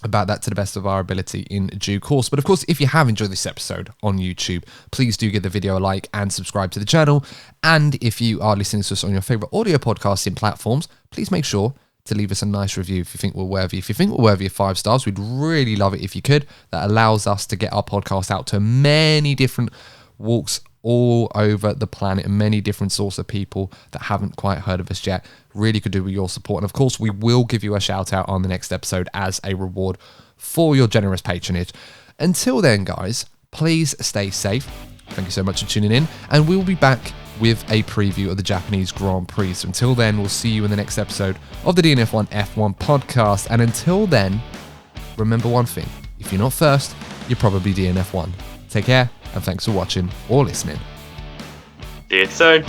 about that to the best of our ability in due course. But of course, if you have enjoyed this episode on YouTube, please do give the video a like and subscribe to the channel. And if you are listening to us on your favorite audio podcasting platforms, please make sure to leave us a nice review if you think we're worthy. If you think we're worthy of 5 stars, we'd really love it if you could. That allows us to get our podcast out to many different walks all over the planet and many different sorts of people that haven't quite heard of us yet. Really could do with your support. And of course, we will give you a shout out on the next episode as a reward for your generous patronage. Until then, guys, please stay safe. Thank you so much for tuning in, and we will be back with a preview of the Japanese Grand Prix. So until then, we'll see you in the next episode of the DNF1 F1 podcast. And until then, remember one thing. If you're not first, you're probably DNF1. Take care, and thanks for watching or listening. See you soon.